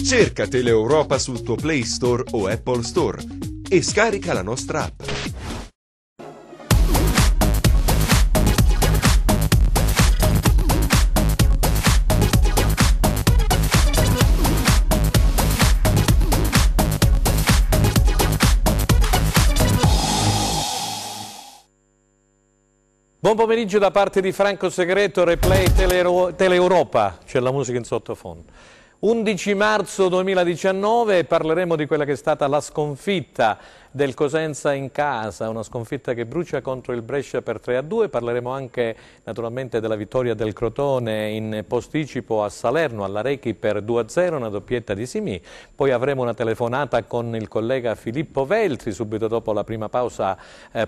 Cerca Teleeuropa sul tuo Play Store o Apple Store e scarica la nostra app. Buon pomeriggio da parte di Franco Segreto, Replay Teleeuropa, c'è la musica in sottofondo. 11 marzo 2019 parleremo di quella che è stata la sconfitta del Cosenza in casa, una sconfitta che brucia contro il Brescia per 3-2, parleremo anche naturalmente della vittoria del Crotone in posticipo a Salerno, alla Rechi per 2-0, una doppietta di Simì, poi avremo una telefonata con il collega Filippo Veltri subito dopo la prima pausa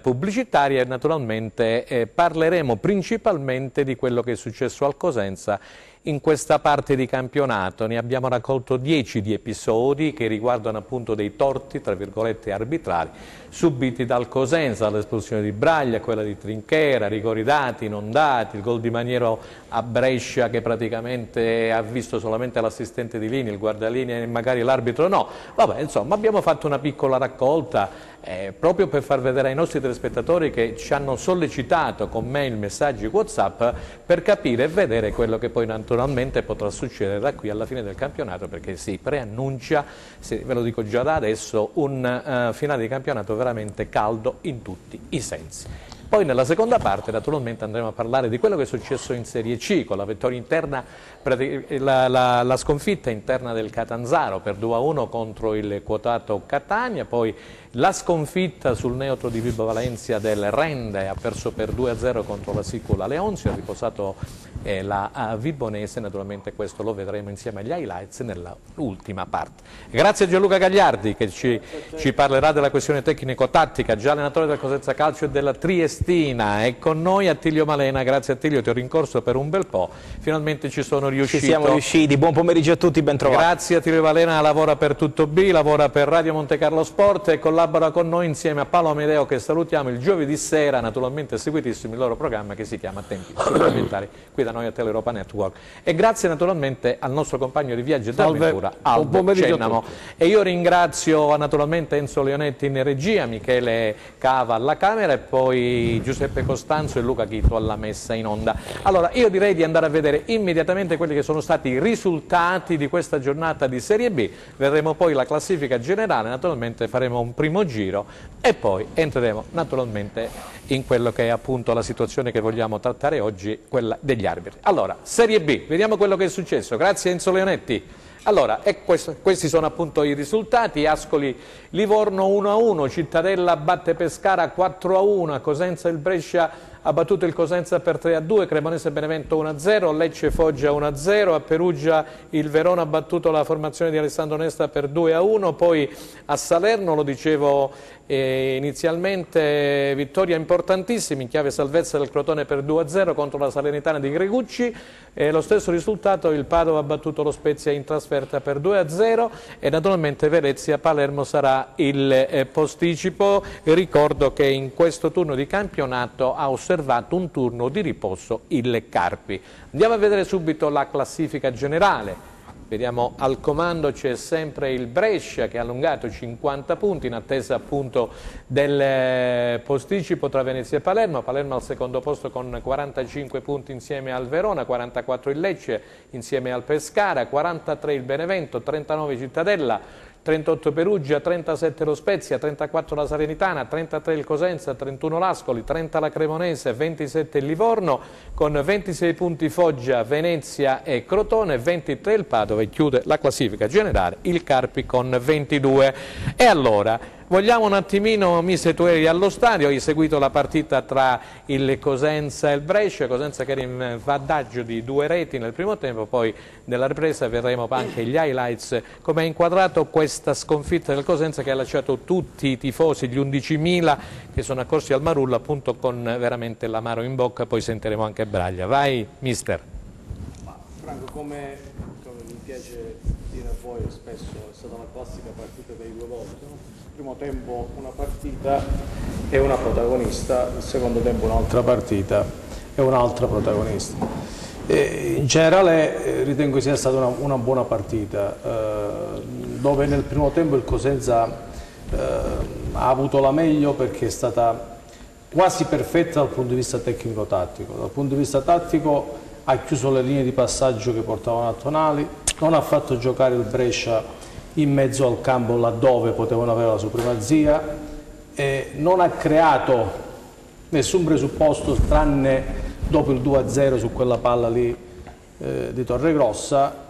pubblicitaria e naturalmente parleremo principalmente di quello che è successo al Cosenza in questa parte di campionato. Ne abbiamo raccolto 10 di episodi che riguardano appunto dei torti, tra virgolette, arbitrali, subiti dal Cosenza, l'espulsione di Braglia, quella di Trinchera, rigori dati, non dati, il gol di Maniero a Brescia che praticamente ha visto solamente l'assistente di linea, il guardalinea e magari l'arbitro no. Vabbè, insomma, abbiamo fatto una piccola raccolta proprio per far vedere ai nostri telespettatori che ci hanno sollecitato con mail, messaggi, WhatsApp per capire e vedere quello che poi naturalmente potrà succedere da qui alla fine del campionato, perché si preannuncia, ve lo dico già da adesso, un finale di campionato veramente caldo in tutti i sensi. Poi nella seconda parte naturalmente andremo a parlare di quello che è successo in Serie C con la vittoria interna, la sconfitta interna del Catanzaro per 2-1 contro il quotato Catania, poi la sconfitta sul neutro di Vibo Valencia del Rende, ha perso per 2-0 contro la Sicula Leonzio, ha riposato la Vibonese, naturalmente questo lo vedremo insieme agli highlights nell'ultima parte. Grazie a Gianluca Gagliardi che ci parlerà della questione tecnico-tattica, già allenatore del Cosenza Calcio e della Triestina, e con noi Attilio Malena. Grazie Attilio, ti ho rincorso per un bel po', finalmente ci sono riuscito. Ci siamo riusciti, buon pomeriggio a tutti, ben trovati. Grazie Attilio Malena, lavora per Tutto B, lavora per Radio Monte Carlo Sport e collabora con noi insieme a Paolo Amedeo, che salutiamo, il giovedì sera, naturalmente seguitissimo il loro programma che si chiama Tempi Supplementari, qui da noi a Teleeuropa Network. E grazie naturalmente al nostro compagno di viaggio e d'avventura, Aldo Cennamo. E io ringrazio naturalmente Enzo Leonetti in regia, Michele Cava alla camera e poi Giuseppe Costanzo e Luca Chito alla messa in onda. Allora, io direi di andare a vedere immediatamente quelli che sono stati i risultati di questa giornata di Serie B, vedremo poi la classifica generale, naturalmente faremo un primo giro e poi entreremo naturalmente in quello che è appunto la situazione che vogliamo trattare oggi, quella degli arbitri. Allora, Serie B, vediamo quello che è successo. Grazie Enzo Leonetti. Allora, questi sono appunto i risultati: Ascoli Livorno 1-1, Cittadella batte Pescara 4-1, Cosenza il Brescia ha battuto il Cosenza per 3-2, Cremonese Benevento 1-0, Lecce Foggia 1-0, a Perugia il Verona ha battuto la formazione di Alessandro Nesta per 2-1, poi a Salerno, lo dicevo inizialmente, vittoria importantissima in chiave salvezza del Crotone per 2-0 contro la Salernitana di Gregucci, lo stesso risultato il Padova ha battuto lo Spezia in trasferta per 2-0 e naturalmente Venezia-Palermo sarà il posticipo. Ricordo che in questo turno di campionato ha osservato un turno di riposo il Carpi. Andiamo a vedere subito la classifica generale. Vediamo, al comando c'è sempre il Brescia che ha allungato 50 punti in attesa appunto del posticipo tra Venezia e Palermo. Palermo al secondo posto con 45 punti insieme al Verona, 44 il Lecce insieme al Pescara, 43 il Benevento, 39 Cittadella, 38 Perugia, 37 lo Spezia, 34 la Salernitana, 33 il Cosenza, 31 l'Ascoli, 30 la Cremonese, 27 il Livorno, con 26 punti Foggia, Venezia e Crotone, 23 il Padova e chiude la classifica generale il Carpi con 22. E allora, vogliamo un attimino, Mise, tu eri allo stadio, hai seguito la partita tra il Cosenza e il Brescia, Cosenza che era in vantaggio di 2 reti nel primo tempo, poi nella ripresa vedremo anche gli highlights, come ha inquadrato questa sconfitta del Cosenza che ha lasciato tutti i tifosi, gli 11.000 che sono accorsi al Marullo appunto con veramente l'amaro in bocca, poi sentiremo anche Braglia. Vai mister. Franco, come mi piace dire a voi spesso, è stata la classica partita dei due volti, no? Il primo tempo una partita e una protagonista, il secondo tempo un'altra partita e un'altra protagonista. In generale ritengo sia stata una buona partita, dove nel primo tempo il Cosenza ha avuto la meglio perché è stata quasi perfetta dal punto di vista tecnico-tattico. Dal punto di vista tattico ha chiuso le linee di passaggio che portavano a Tonali, non ha fatto giocare il Brescia in mezzo al campo laddove potevano avere la supremazia, non ha creato nessun presupposto tranne dopo il 2-0 su quella palla lì di Torregrossa,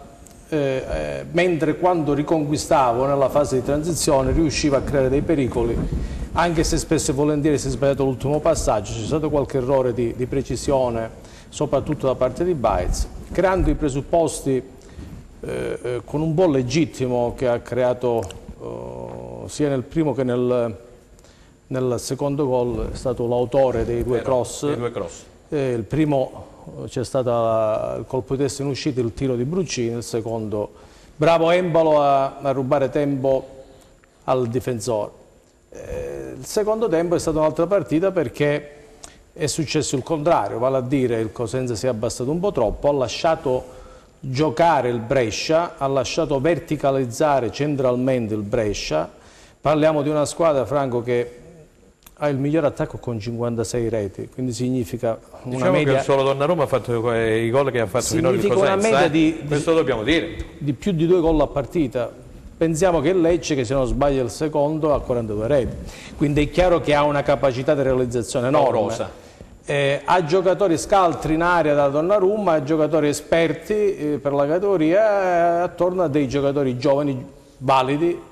mentre quando riconquistavo nella fase di transizione riusciva a creare dei pericoli, anche se spesso e volentieri si è sbagliato l'ultimo passaggio, c'è stato qualche errore di precisione, soprattutto da parte di Baez, creando i presupposti con un gol legittimo che ha creato sia nel primo che nel secondo gol, è stato l'autore dei due cross. Il primo c'è stato il colpo di testa in uscita, il tiro di Bruccini, il secondo bravo Embalo a rubare tempo al difensore. Il secondo tempo è stata un'altra partita perché è successo il contrario, vale a dire il Cosenza si è abbassato un po' troppo, ha lasciato giocare il Brescia, ha lasciato verticalizzare centralmente il Brescia. Parliamo di una squadra, Franco, che ha il miglior attacco con 56 reti, quindi significa una media... che solo Donnarumma ha fatto i gol che ha fatto finora il Cosenza, una media questo dobbiamo dire. Di più di 2 gol a partita. Pensiamo che il Lecce, che se non sbaglia il secondo, ha 42 reti, quindi è chiaro che ha una capacità di realizzazione enorme. Ha giocatori scaltri in area da Donnarumma, ha giocatori esperti per la categoria, attorno a dei giocatori giovani, validi,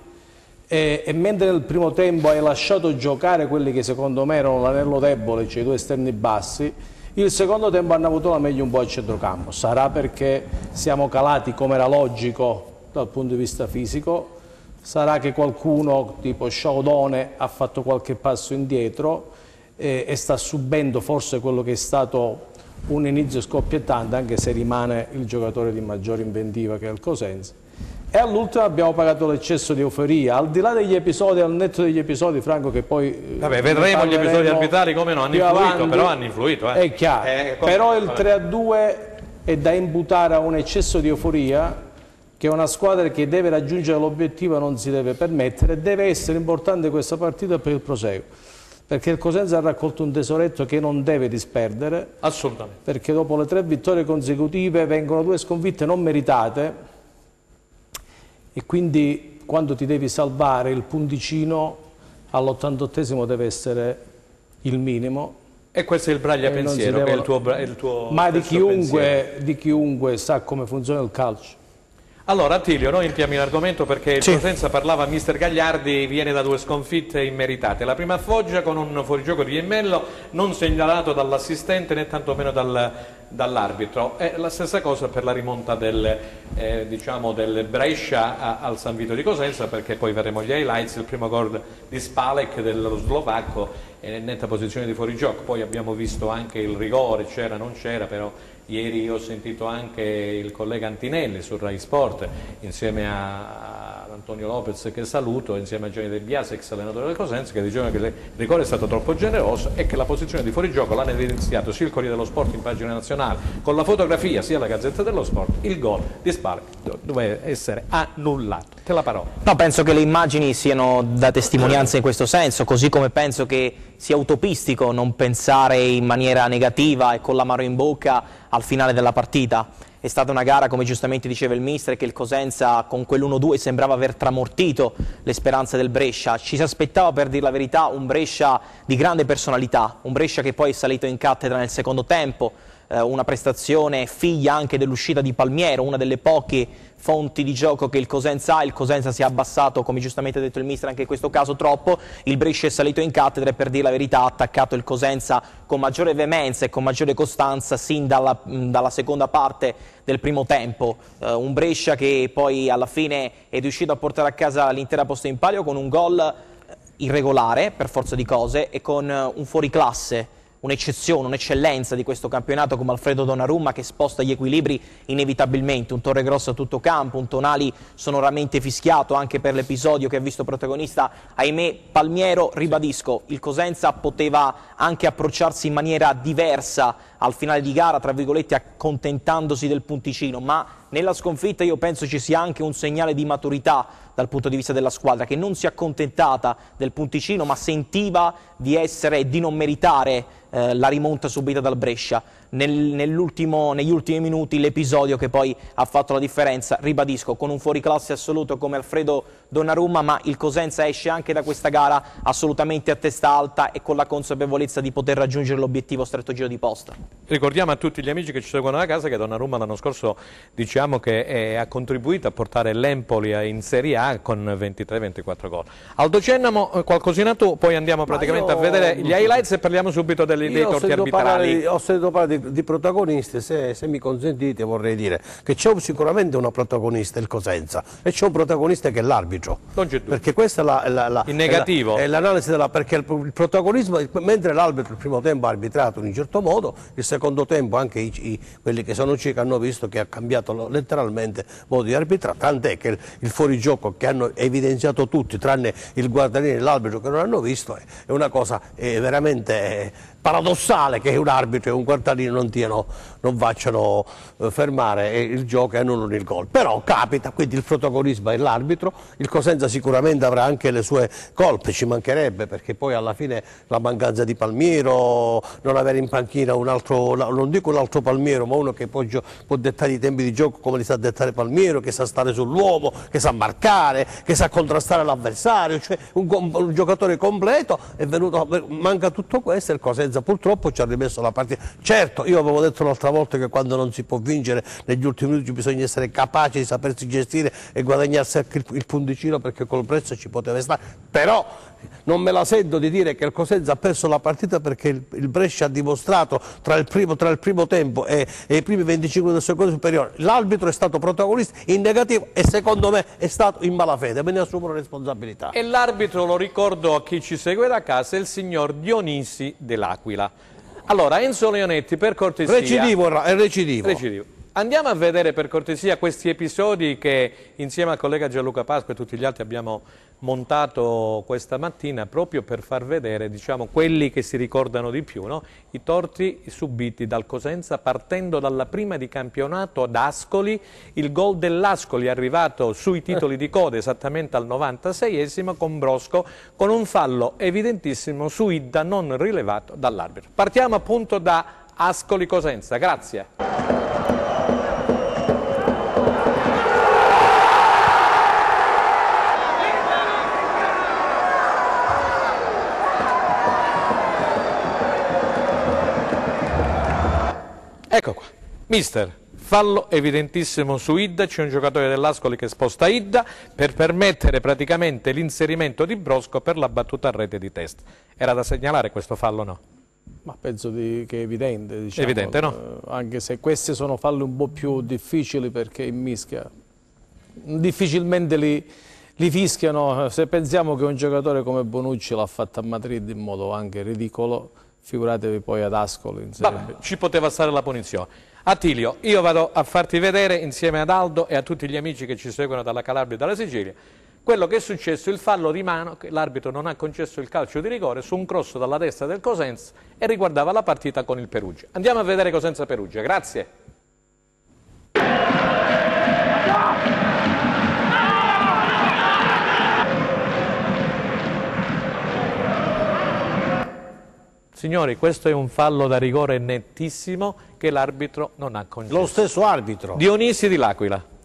e mentre nel primo tempo hai lasciato giocare quelli che secondo me erano l'anello debole, cioè i due esterni bassi, il secondo tempo hanno avuto la meglio un po' al centrocampo. Sarà perché siamo calati, come era logico dal punto di vista fisico, sarà che qualcuno tipo Sciaudone ha fatto qualche passo indietro e sta subendo forse quello che è stato un inizio scoppiettante, anche se rimane il giocatore di maggiore inventiva che è il Cosenza. E all'ultimo abbiamo pagato l'eccesso di euforia, al di là degli episodi, al netto degli episodi, Franco, che poi... Vabbè, vedremo gli episodi arbitrali come no, hanno influito, però hanno influito. È chiaro, però il 3-2 è da imputare a un eccesso di euforia che una squadra che deve raggiungere l'obiettivo non si deve permettere. Deve essere importante questa partita per il proseguo, perché il Cosenza ha raccolto un tesoretto che non deve disperdere. Assolutamente. Perché dopo le 3 vittorie consecutive vengono 2 sconfitte non meritate, e quindi quando ti devi salvare il punticino all'88esimo deve essere il minimo. E questo è il Braglia pensiero, che è il tuo ma di chiunque sa come funziona il calcio. Allora Attilio, noi entriamo in argomento perché il Cosenza, parlava mister Gagliardi, viene da 2 sconfitte immeritate. La prima a Foggia con un fuorigioco di Iemmello non segnalato dall'assistente né tantomeno dall'arbitro. È la stessa cosa per la rimonta del Brescia al San Vito di Cosenza, perché poi vedremo gli highlights. Il primo gol di Spalek, dello slovacco, è in netta posizione di fuorigioco. Poi abbiamo visto anche il rigore, c'era, non c'era, però ieri ho sentito anche il collega Antinelli su Rai Sport insieme a Antonio Lopez, che saluto, insieme a Gianni De Biasi, ex allenatore del Cosenza, che dicevano che il rigore è stato troppo generoso e che la posizione di fuorigioco l'hanno evidenziato sia il Corriere dello Sport in pagina nazionale con la fotografia, sia la Gazzetta dello Sport. Il gol di Spalek doveva essere annullato. Te la parola. No, penso che le immagini siano da testimonianza in questo senso, così come penso che sia utopistico non pensare in maniera negativa e con l'amaro in bocca al finale della partita. È stata una gara, come giustamente diceva il mister, che il Cosenza con quell'1-2 sembrava aver tramortito le speranze del Brescia. Ci si aspettava, per dir la verità, un Brescia di grande personalità, un Brescia che poi è salito in cattedra nel secondo tempo, una prestazione figlia anche dell'uscita di Palmiero, una delle poche fonti di gioco che il Cosenza ha. Il Cosenza si è abbassato, come giustamente ha detto il mister, anche in questo caso troppo. Il Brescia è salito in cattedra e, per dire la verità, ha attaccato il Cosenza con maggiore veemenza e con maggiore costanza sin dalla seconda parte del primo tempo. Un Brescia che poi alla fine è riuscito a portare a casa l'intera posta in palio con un gol irregolare per forza di cose e con un fuoriclasse, un'eccezione, un'eccellenza di questo campionato come Alfredo Donnarumma, che sposta gli equilibri inevitabilmente. Un Torregrossa a tutto campo, un Tonali sonoramente fischiato anche per l'episodio che ha visto protagonista, ahimè, Palmiero. Ribadisco, il Cosenza poteva anche approcciarsi in maniera diversa al finale di gara, tra virgolette, accontentandosi del punticino, ma nella sconfitta io penso ci sia anche un segnale di maturità dal punto di vista della squadra, che non si è accontentata del punticino, ma sentiva di essere e di non meritare la rimonta subita dal Brescia. Negli ultimi minuti l'episodio che poi ha fatto la differenza, ribadisco, con un fuoriclasse assoluto come Alfredo Donnarumma, ma il Cosenza esce anche da questa gara assolutamente a testa alta e con la consapevolezza di poter raggiungere l'obiettivo stretto giro di posta. Ricordiamo a tutti gli amici che ci seguono da casa che Donnarumma l'anno scorso diciamo che ha contribuito a portare l'Empoli in Serie A con 23-24 gol. Aldo Cennamo, qualcosina tu, poi andiamo praticamente a vedere gli highlights e parliamo subito dei torti arbitrali. Ho sentito parlare di protagonisti, se mi consentite vorrei dire che c'è sicuramente una protagonista, il Cosenza, e c'è un protagonista che è l'arbitro, perché questa in negativo è l'analisi perché il protagonismo, mentre l'arbitro il primo tempo ha arbitrato in un certo modo, il secondo tempo anche quelli che sono ciechi hanno visto che ha cambiato letteralmente modo di arbitrare, tant'è che il fuorigioco che hanno evidenziato tutti tranne il guardarini e l'arbitro che non hanno visto è una cosa veramente paradossale, che un arbitro e un guardarini non facciano fermare il gioco e annullano il gol. Però capita, quindi il protagonismo è l'arbitro, il Cosenza sicuramente avrà anche le sue colpe, ci mancherebbe, perché poi alla fine la mancanza di Palmiero, non avere in panchina un altro, non dico un altro Palmiero, ma uno che può dettare i tempi di gioco come li sa dettare Palmiero, che sa stare sull'uomo, che sa marcare, che sa contrastare l'avversario, cioè un giocatore completo, manca tutto questo e il Cosenza purtroppo ci ha rimesso la partita. Certo, io avevo detto l'altra volta che quando non si può vincere negli ultimi minuti bisogna essere capaci di sapersi gestire e guadagnarsi anche il punticino, perché col prezzo ci poteva stare, però non me la sento di dire che il Cosenza ha perso la partita, perché il Brescia ha dimostrato tra il primo tempo e i primi 25 del secondo superiore, l'arbitro è stato protagonista in negativo e secondo me è stato in malafede, me ne assumo la responsabilità. E l'arbitro, lo ricordo a chi ci segue da casa, è il signor Dionisi dell'Aquila. Allora, Enzo Leonetti, per cortesia... Recidivo. Andiamo a vedere per cortesia questi episodi che insieme al collega Gianluca Pasqua e tutti gli altri abbiamo montato questa mattina proprio per far vedere, diciamo, quelli che si ricordano di più, no? I torti subiti dal Cosenza partendo dalla prima di campionato ad Ascoli, il gol dell'Ascoli è arrivato sui titoli di coda esattamente al 96esimo con Brosco, con un fallo evidentissimo su Idda non rilevato dall'arbitro. Partiamo appunto da Ascoli Cosenza, grazie. Ecco qua, mister, fallo evidentissimo su Idda, c'è un giocatore dell'Ascoli che sposta Idda per permettere praticamente l'inserimento di Brosco per la battuta a rete di testa. Era da segnalare questo fallo, no? Ma penso che è evidente, diciamo, evidente, no? Anche se questi sono falli un po' più difficili, perché in mischia difficilmente li fischiano. Se pensiamo che un giocatore come Bonucci l'ha fatto a Madrid in modo anche ridicolo, figuratevi poi ad Ascoli. Vabbè, ci poteva stare la punizione. Attilio, io vado a farti vedere insieme ad Aldo e a tutti gli amici che ci seguono dalla Calabria e dalla Sicilia quello che è successo, il fallo di mano, che l'arbitro non ha concesso il calcio di rigore su un cross dalla destra del Cosenza e riguardava la partita con il Perugia. Andiamo a vedere Cosenza-Perugia, grazie. Signori, questo è un fallo da rigore nettissimo che l'arbitro non ha concesso. Lo stesso arbitro. Dionisi di L'Aquila.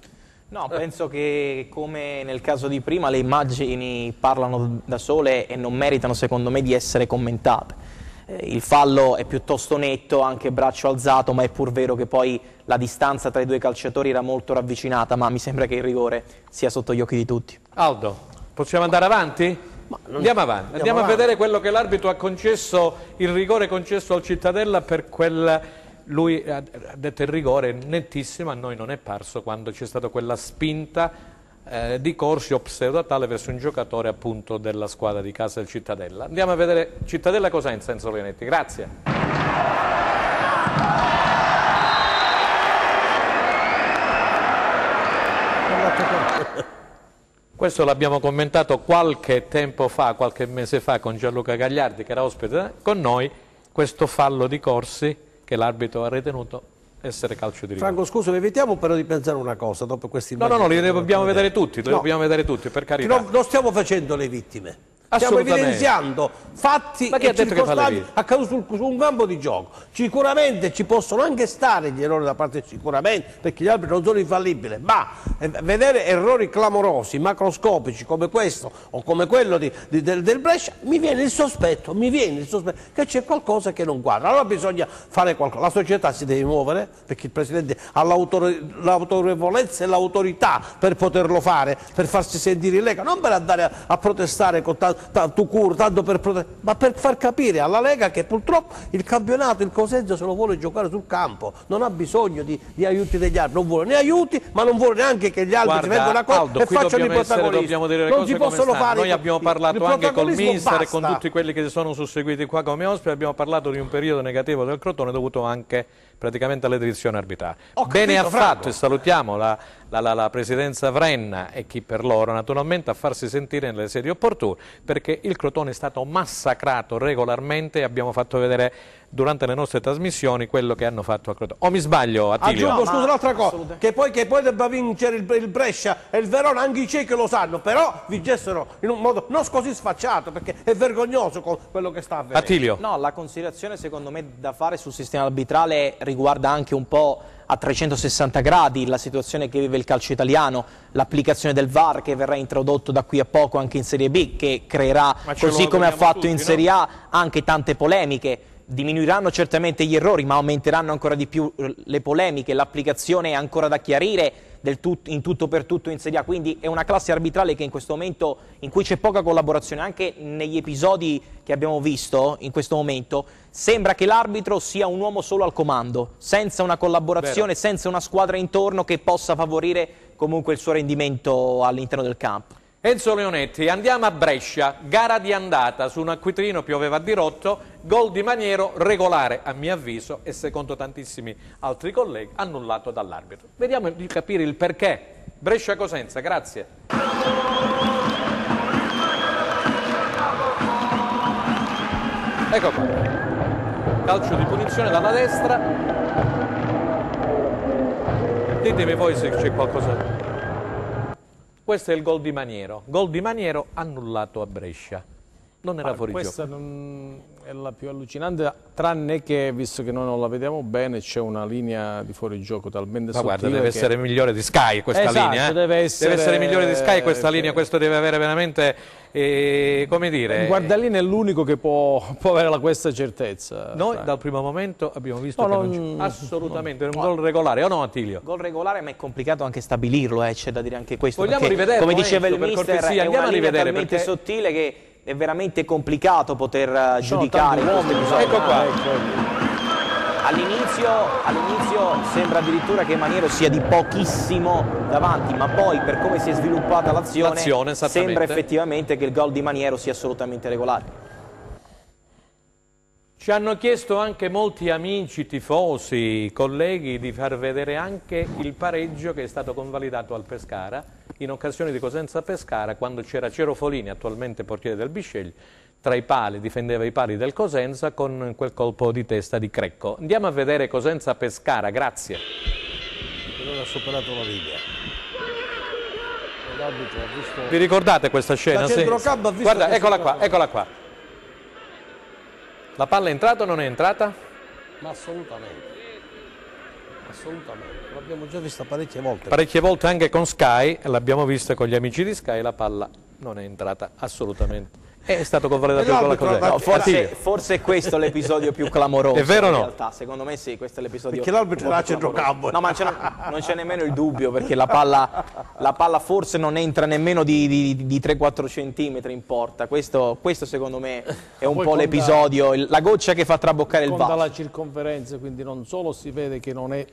No, penso che come nel caso di prima le immagini parlano da sole e non meritano secondo me di essere commentate. Il fallo è piuttosto netto, anche braccio alzato, ma è pur vero che poi la distanza tra i due calciatori era molto ravvicinata, ma mi sembra che il rigore sia sotto gli occhi di tutti. Aldo, possiamo andare avanti? Andiamo avanti, andiamo a vedere quello che l'arbitro ha concesso, il rigore concesso al Cittadella per quel... Lui ha detto il rigore nettissimo, a noi non è parso quando c'è stata quella spinta di Corsi o pseudo-tale verso un giocatore appunto della squadra di casa del Cittadella. Andiamo a vedere Cittadella Cosenza, Enzo Leonetti, grazie. Questo l'abbiamo commentato qualche tempo fa, qualche mese fa con Gianluca Gagliardi che era ospite con noi, questo fallo di Corsi che l'arbitro ha ritenuto essere calcio di rigore. Franco, scusa, evitiamo però di pensare una cosa dopo questi No, li dobbiamo vedere tutti, per carità. Non stiamo facendo le vittime. Stiamo evidenziando fatti e circostanze accaduti su un campo di gioco. Sicuramente ci possono anche stare gli errori da parte, sicuramente, perché gli arbitri non sono infallibili, ma vedere errori clamorosi, macroscopici come questo o come quello del Brescia, mi viene il sospetto che c'è qualcosa che non guarda. Allora bisogna fare qualcosa. La società si deve muovere, perché il Presidente ha l'autorevolezza e l'autorità per poterlo fare, per farsi sentire in Lega, non per andare a protestare con tanto per protestare, ma per far capire alla Lega che purtroppo il campionato, il Cosenza se lo vuole giocare sul campo, non ha bisogno di aiuti degli altri, non vuole né aiuti, ma non vuole neanche che gli altri vengano a cosa e facciano i protagonisti. Dobbiamo dire le non cose si possono fare. Noi abbiamo parlato anche col mister basta. e con tutti quelli che si sono susseguiti qua come ospiti, abbiamo parlato di un periodo negativo del Crotone dovuto anche praticamente alle decisioni arbitrali. Bene ha fatto, e salutiamo la presidenza Vrenna e chi per loro naturalmente, a farsi sentire nelle sedi opportune, perché il Crotone è stato massacrato regolarmente e abbiamo fatto vedere durante le nostre trasmissioni quello che hanno fatto a Crotone. O mi sbaglio, Attilio? Aggiungo, scusa, un'altra cosa, che poi debba vincere il Brescia e il Verona, anche i ciechi lo sanno, però vincessero in un modo non così sfacciato, perché è vergognoso con quello che sta avvenendo. Attilio? No, la considerazione secondo me da fare sul sistema arbitrale riguarda anche un po' a 360 gradi la situazione che vive il calcio italiano, l'applicazione del VAR che verrà introdotto da qui a poco anche in Serie B, che creerà, così come ha fatto in Serie A, anche tante polemiche. Diminuiranno certamente gli errori, ma aumenteranno ancora di più le polemiche, l'applicazione è ancora da chiarire in tutto per tutto in Serie A, quindi è una classe arbitrale che in questo momento, in cui c'è poca collaborazione, anche negli episodi che abbiamo visto in questo momento, sembra che l'arbitro sia un uomo solo al comando, senza una collaborazione, senza una squadra intorno che possa favorire comunque il suo rendimento all'interno del campo. Enzo Leonetti, andiamo a Brescia, gara di andata, su un acquitrino pioveva a dirotto, gol di Maniero, regolare a mio avviso e secondo tantissimi altri colleghi, annullato dall'arbitro. Vediamo di capire il perché. Brescia-Cosenza, grazie. Ecco qua, calcio di punizione dalla destra, ditemi voi se c'è qualcosa. Questo è il gol di Maniero annullato a Brescia, non era fuori gioco. Questa è la più allucinante, tranne che, visto che noi non la vediamo bene, c'è una linea di fuorigioco talmente sottile. Ma guarda, deve essere migliore di Sky questa linea. Deve essere migliore di Sky questa linea, questo deve avere veramente, come dire... Il guardalinea è l'unico che può avere questa certezza. Noi dal primo momento abbiamo visto che non c'è assolutamente, è un gol regolare, o no Attilio? Gol regolare, ma è complicato anche stabilirlo, c'è da dire anche questo. Vogliamo rivederlo, come diceva il per mister, cortesia, è una linea perché... talmente sottile che è veramente complicato poter giudicare questo episodio. Ecco qua. All'inizio sembra addirittura che Maniero sia di pochissimo davanti, ma poi per come si è sviluppata l'azione sembra effettivamente che il gol di Maniero sia assolutamente regolare. Ci hanno chiesto anche molti amici, tifosi, colleghi di far vedere anche il pareggio che è stato convalidato al Pescara in occasione di Cosenza-Pescara, quando c'era Cero Folini, attualmente portiere del Bisceglie, tra i pali, difendeva i pali del Cosenza con quel colpo di testa di Crecco. Andiamo a vedere Cosenza-Pescara, grazie. Non ha superato la linea. Vi ricordate questa scena? Sì. Guarda, eccola qua. La palla è entrata o non è entrata? Ma assolutamente. L'abbiamo già vista parecchie volte. Parecchie volte anche con Sky, l'abbiamo vista con gli amici di Sky, la palla non è entrata assolutamente. È stato convalidato con la Cosenza. No, forse è questo l'episodio più clamoroso. È vero o no? In realtà, secondo me sì, questo è l'episodio. Perché l'arbitro era a centrocampo. No, ma non c'è nemmeno il dubbio, perché la palla forse non entra nemmeno di 3-4 centimetri in porta. Questo secondo me è un po' l'episodio, la goccia che fa traboccare il vaso. Conta la circonferenza, quindi non solo si vede che non è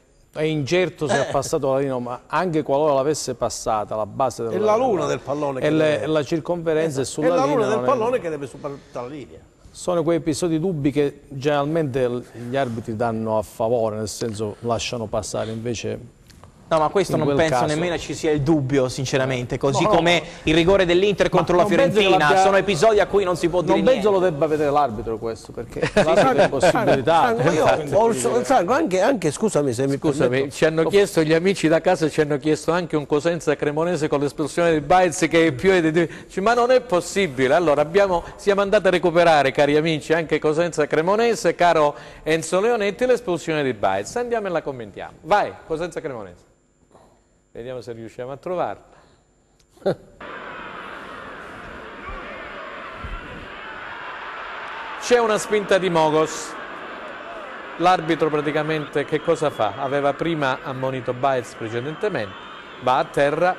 incerto se ha passato la linea, ma anche qualora l'avesse passata, la base della... È la luna del pallone. E la circonferenza è sulla linea. È la luna del pallone che deve superare la linea. Sono quei episodi dubbi che generalmente gli arbitri danno a favore, nel senso lasciano passare, invece No, ma questo non penso nemmeno ci sia il dubbio, sinceramente, così come il rigore dell'Inter contro la Fiorentina, sono episodi a cui non si può dire niente. Non penso lo debba vedere l'arbitro questo, perché l'arbitro ha possibilità. Franco, anche scusami se mi Scusami, ci hanno chiesto, gli amici da casa ci hanno chiesto anche un Cosenza Cremonese con l'espulsione di Baez che è più ma non è possibile. Allora siamo andati a recuperare, cari amici, anche Cosenza Cremonese, caro Enzo Leonetti, l'espulsione di Baez. Andiamo e la commentiamo. Vai, Cosenza Cremonese. Vediamo se riusciamo a trovarla. C'è una spinta di Mogos. L'arbitro praticamente che cosa fa? Aveva prima ammonito Baez precedentemente, va a terra.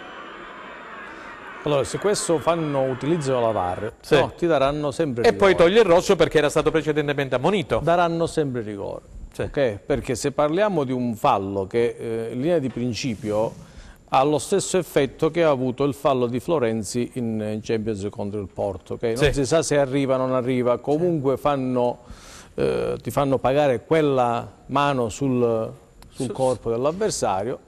Allora, se questo fanno utilizzo della VAR, Sì. no, ti daranno sempre rigore. E poi toglie il rosso perché era stato precedentemente ammonito. Daranno sempre rigore. Sì. Okay? Perché se parliamo di un fallo che in linea di principio ha lo stesso effetto che ha avuto il fallo di Florenzi in Champions contro il Porto. Okay? Non si sa se arriva o non arriva, comunque ti fanno pagare quella mano sul corpo dell'avversario.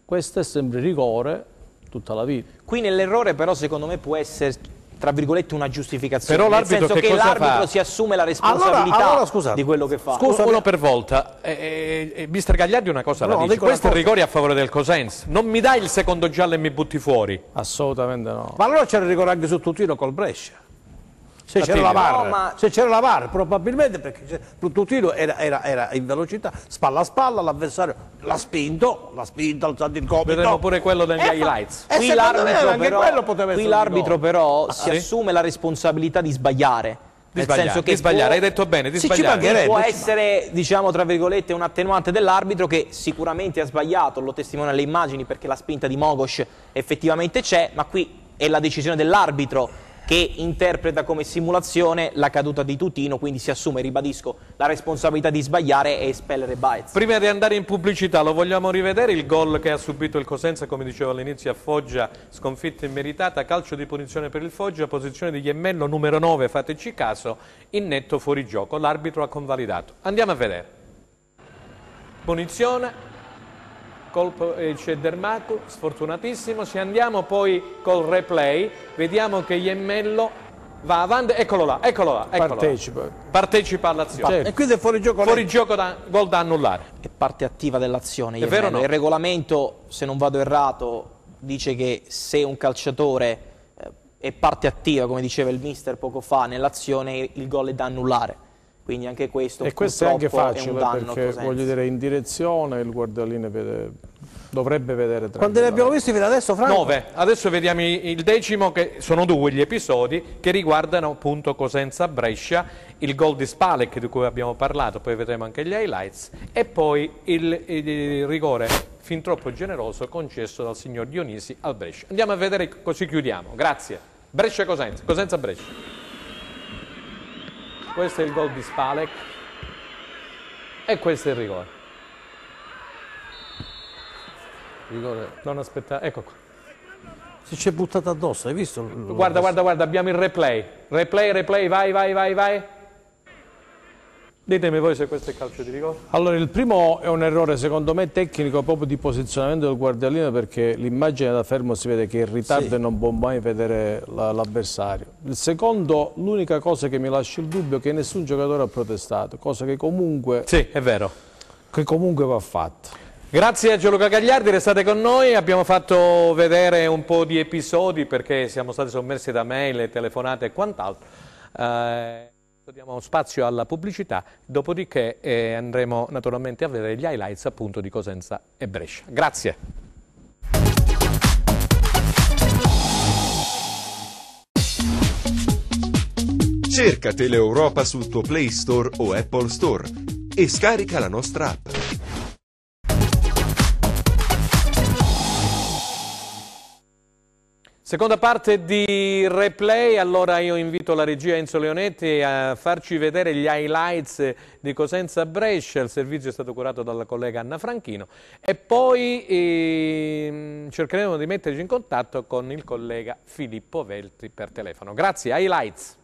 Questo è sempre rigore tutta la vita. Qui nell'errore però secondo me può essere, tra virgolette, una giustificazione, Però nel senso che l'arbitro si assume la responsabilità di quello che fa. Uno per volta. Mister Gagliardi una cosa la dice, questo è il rigore a favore del Cosenza. Non mi dai il secondo giallo e mi butti fuori. Assolutamente no. Ma allora c'era il rigore anche su Tutino col Brescia. Se c'era la VAR, ma... se c'era la VAR, probabilmente perché Tutino era in velocità, spalla a spalla, l'avversario l'ha spinto, alzato il gomito. Vedremo pure quello degli highlights. Qui l'arbitro però si assume la responsabilità di sbagliare. Nel senso che sbagliare, hai detto bene, di sbagliare. Può essere, diciamo, tra virgolette, un attenuante dell'arbitro che sicuramente ha sbagliato, lo testimonia le immagini perché la spinta di Mogos effettivamente c'è, ma qui è la decisione dell'arbitro che interpreta come simulazione la caduta di Tutino, quindi si assume, ribadisco, la responsabilità di sbagliare e espellere Baez. Prima di andare in pubblicità, lo vogliamo rivedere il gol che ha subito il Cosenza, come dicevo all'inizio, a Foggia, sconfitta immeritata, calcio di punizione per il Foggia, posizione di Iemmello, numero 9, fateci caso, in netto fuorigioco, l'arbitro ha convalidato. Andiamo a vedere. Punizione. Colpo c'è Dermacu, sfortunatissimo. Se andiamo poi col replay, vediamo che Iemmello va avanti, eccolo là. Partecipa all'azione. E quindi è fuorigioco. Gol da annullare. È parte attiva dell'azione. È vero o no? Il regolamento, se non vado errato, dice che se un calciatore è parte attiva, come diceva il mister poco fa, nell'azione il gol è da annullare. Quindi anche questo, e questo è anche facile, è un danno, perché voglio dire, in direzione il guardialine dovrebbe vedere. Quando ne abbiamo visti fino adesso, Franco? 9. Adesso vediamo il decimo, che sono 2 gli episodi che riguardano appunto Cosenza-Brescia, il gol di Spalek di cui abbiamo parlato, poi vedremo anche gli highlights, e poi il rigore fin troppo generoso concesso dal signor Dionisi al Brescia. Andiamo a vedere, così chiudiamo. Grazie. Brescia-Cosenza, Cosenza-Brescia. Questo è il gol di Spalek e questo è il rigore. Non aspetta, ecco qua. Si c'è buttato addosso, hai visto? Guarda, abbiamo il replay. Replay, vai. Ditemi voi se questo è calcio di rigore. Allora, il primo è un errore secondo me tecnico proprio di posizionamento del guardialino, perché l'immagine da fermo si vede che è in ritardo e non può mai vedere l'avversario. Il secondo, l'unica cosa che mi lascia il dubbio è che nessun giocatore ha protestato, cosa che comunque, sì, è vero, che comunque va fatta. Grazie a Gianluca Gagliardi, restate con noi, abbiamo fatto vedere un po' di episodi perché siamo stati sommersi da mail, telefonate e quant'altro. Diamo spazio alla pubblicità, dopodiché andremo naturalmente a vedere gli highlights appunto di Cosenza e Brescia. Grazie. Cerca Teleeuropa sul tuo Play Store o Apple Store e scarica la nostra app. Seconda parte di replay, allora io invito la regia Enzo Leonetti a farci vedere gli highlights di Cosenza Brescia, il servizio è stato curato dalla collega Anna Franchino e poi cercheremo di metterci in contatto con il collega Filippo Veltri per telefono. Grazie, highlights.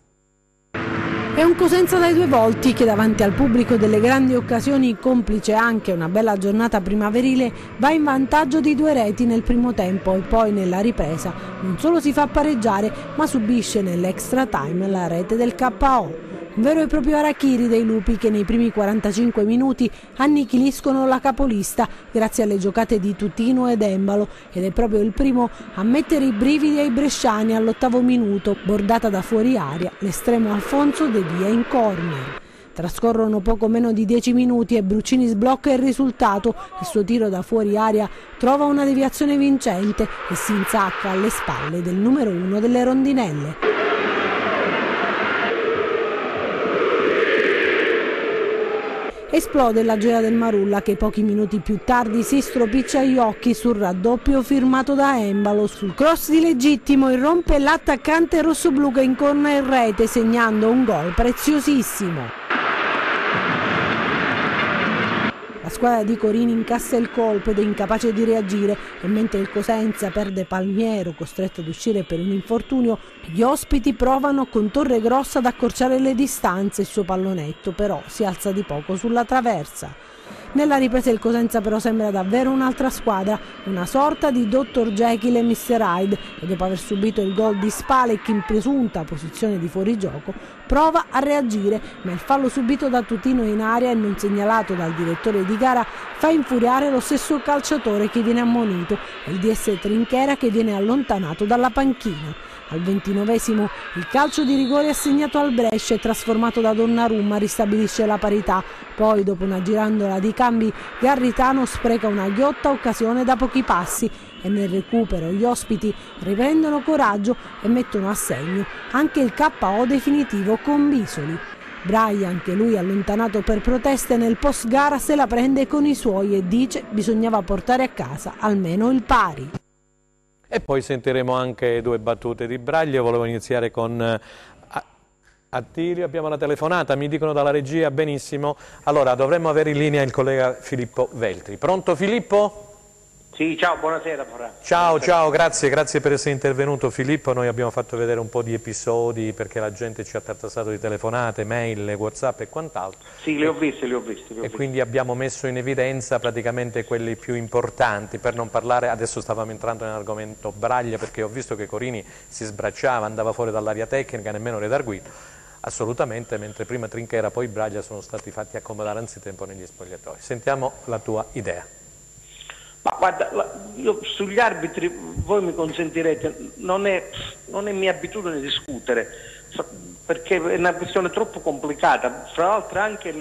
È un Cosenza dai due volti che davanti al pubblico delle grandi occasioni, complice anche una bella giornata primaverile, va in vantaggio di 2 reti nel primo tempo e poi nella ripresa non solo si fa pareggiare ma subisce nell'extra time la rete del KO. Un vero e proprio harakiri dei lupi che nei primi 45 minuti annichiliscono la capolista grazie alle giocate di Tutino ed Embalo, ed è proprio il primo a mettere i brividi ai bresciani all'8° minuto, bordata da fuori aria, l'estremo Alfonso devia in corner. Trascorrono poco meno di 10 minuti e Bruccini sblocca il risultato. Il suo tiro da fuori aria trova una deviazione vincente e si insacca alle spalle del numero 1 delle rondinelle. Esplode la gioia del Marulla che pochi minuti più tardi si stropiccia gli occhi sul raddoppio firmato da Embalo. Sul cross di Legittimo irrompe l'attaccante rossoblù che incorna in rete segnando un gol preziosissimo. La squadra di Corini incassa il colpo ed è incapace di reagire, e mentre il Cosenza perde Palmiero, costretto ad uscire per un infortunio, gli ospiti provano con Torregrossa ad accorciare le distanze. Il suo pallonetto però si alza di poco sulla traversa. Nella ripresa il Cosenza però sembra davvero un'altra squadra, una sorta di Dr. Jekyll e Mr. Hyde, e dopo aver subito il gol di Spalek in presunta posizione di fuorigioco prova a reagire, ma il fallo subito da Tutino in area e non segnalato dal direttore di gara fa infuriare lo stesso calciatore che viene ammonito e il DS Trinchera che viene allontanato dalla panchina. Al 29° il calcio di rigore assegnato al Brescia e trasformato da Donnarumma ristabilisce la parità. Poi, dopo una girandola di cambi, Garritano spreca una ghiotta occasione da pochi passi e nel recupero gli ospiti riprendono coraggio e mettono a segno anche il KO definitivo con Bisoli. Braglia, anche lui allontanato per proteste, nel post gara se la prende con i suoi e dice bisognava portare a casa almeno il pari. E poi sentiremo anche 2 battute di Braglia. Volevo iniziare con Attilio, abbiamo la telefonata, mi dicono dalla regia, benissimo. Allora, dovremmo avere in linea il collega Filippo Veltri. Pronto Filippo? Sì, ciao, buonasera. Ciao, grazie per essere intervenuto Filippo. Noi abbiamo fatto vedere un po' di episodi perché la gente ci ha tartassato di telefonate, mail, WhatsApp e quant'altro. Sì, li ho visti. E quindi abbiamo messo in evidenza praticamente quelli più importanti, per non parlare, adesso stavamo entrando nell'argomento Braglia perché ho visto che Corini si sbracciava, andava fuori dall'area tecnica, nemmeno redarguito, assolutamente, mentre prima Trinchera poi Braglia sono stati fatti accomodare anzitempo negli spogliatoi. Sentiamo la tua idea. Ma guarda, io sugli arbitri, voi mi consentirete, non è mia abitudine discutere, perché è una questione troppo complicata. Fra l'altro anche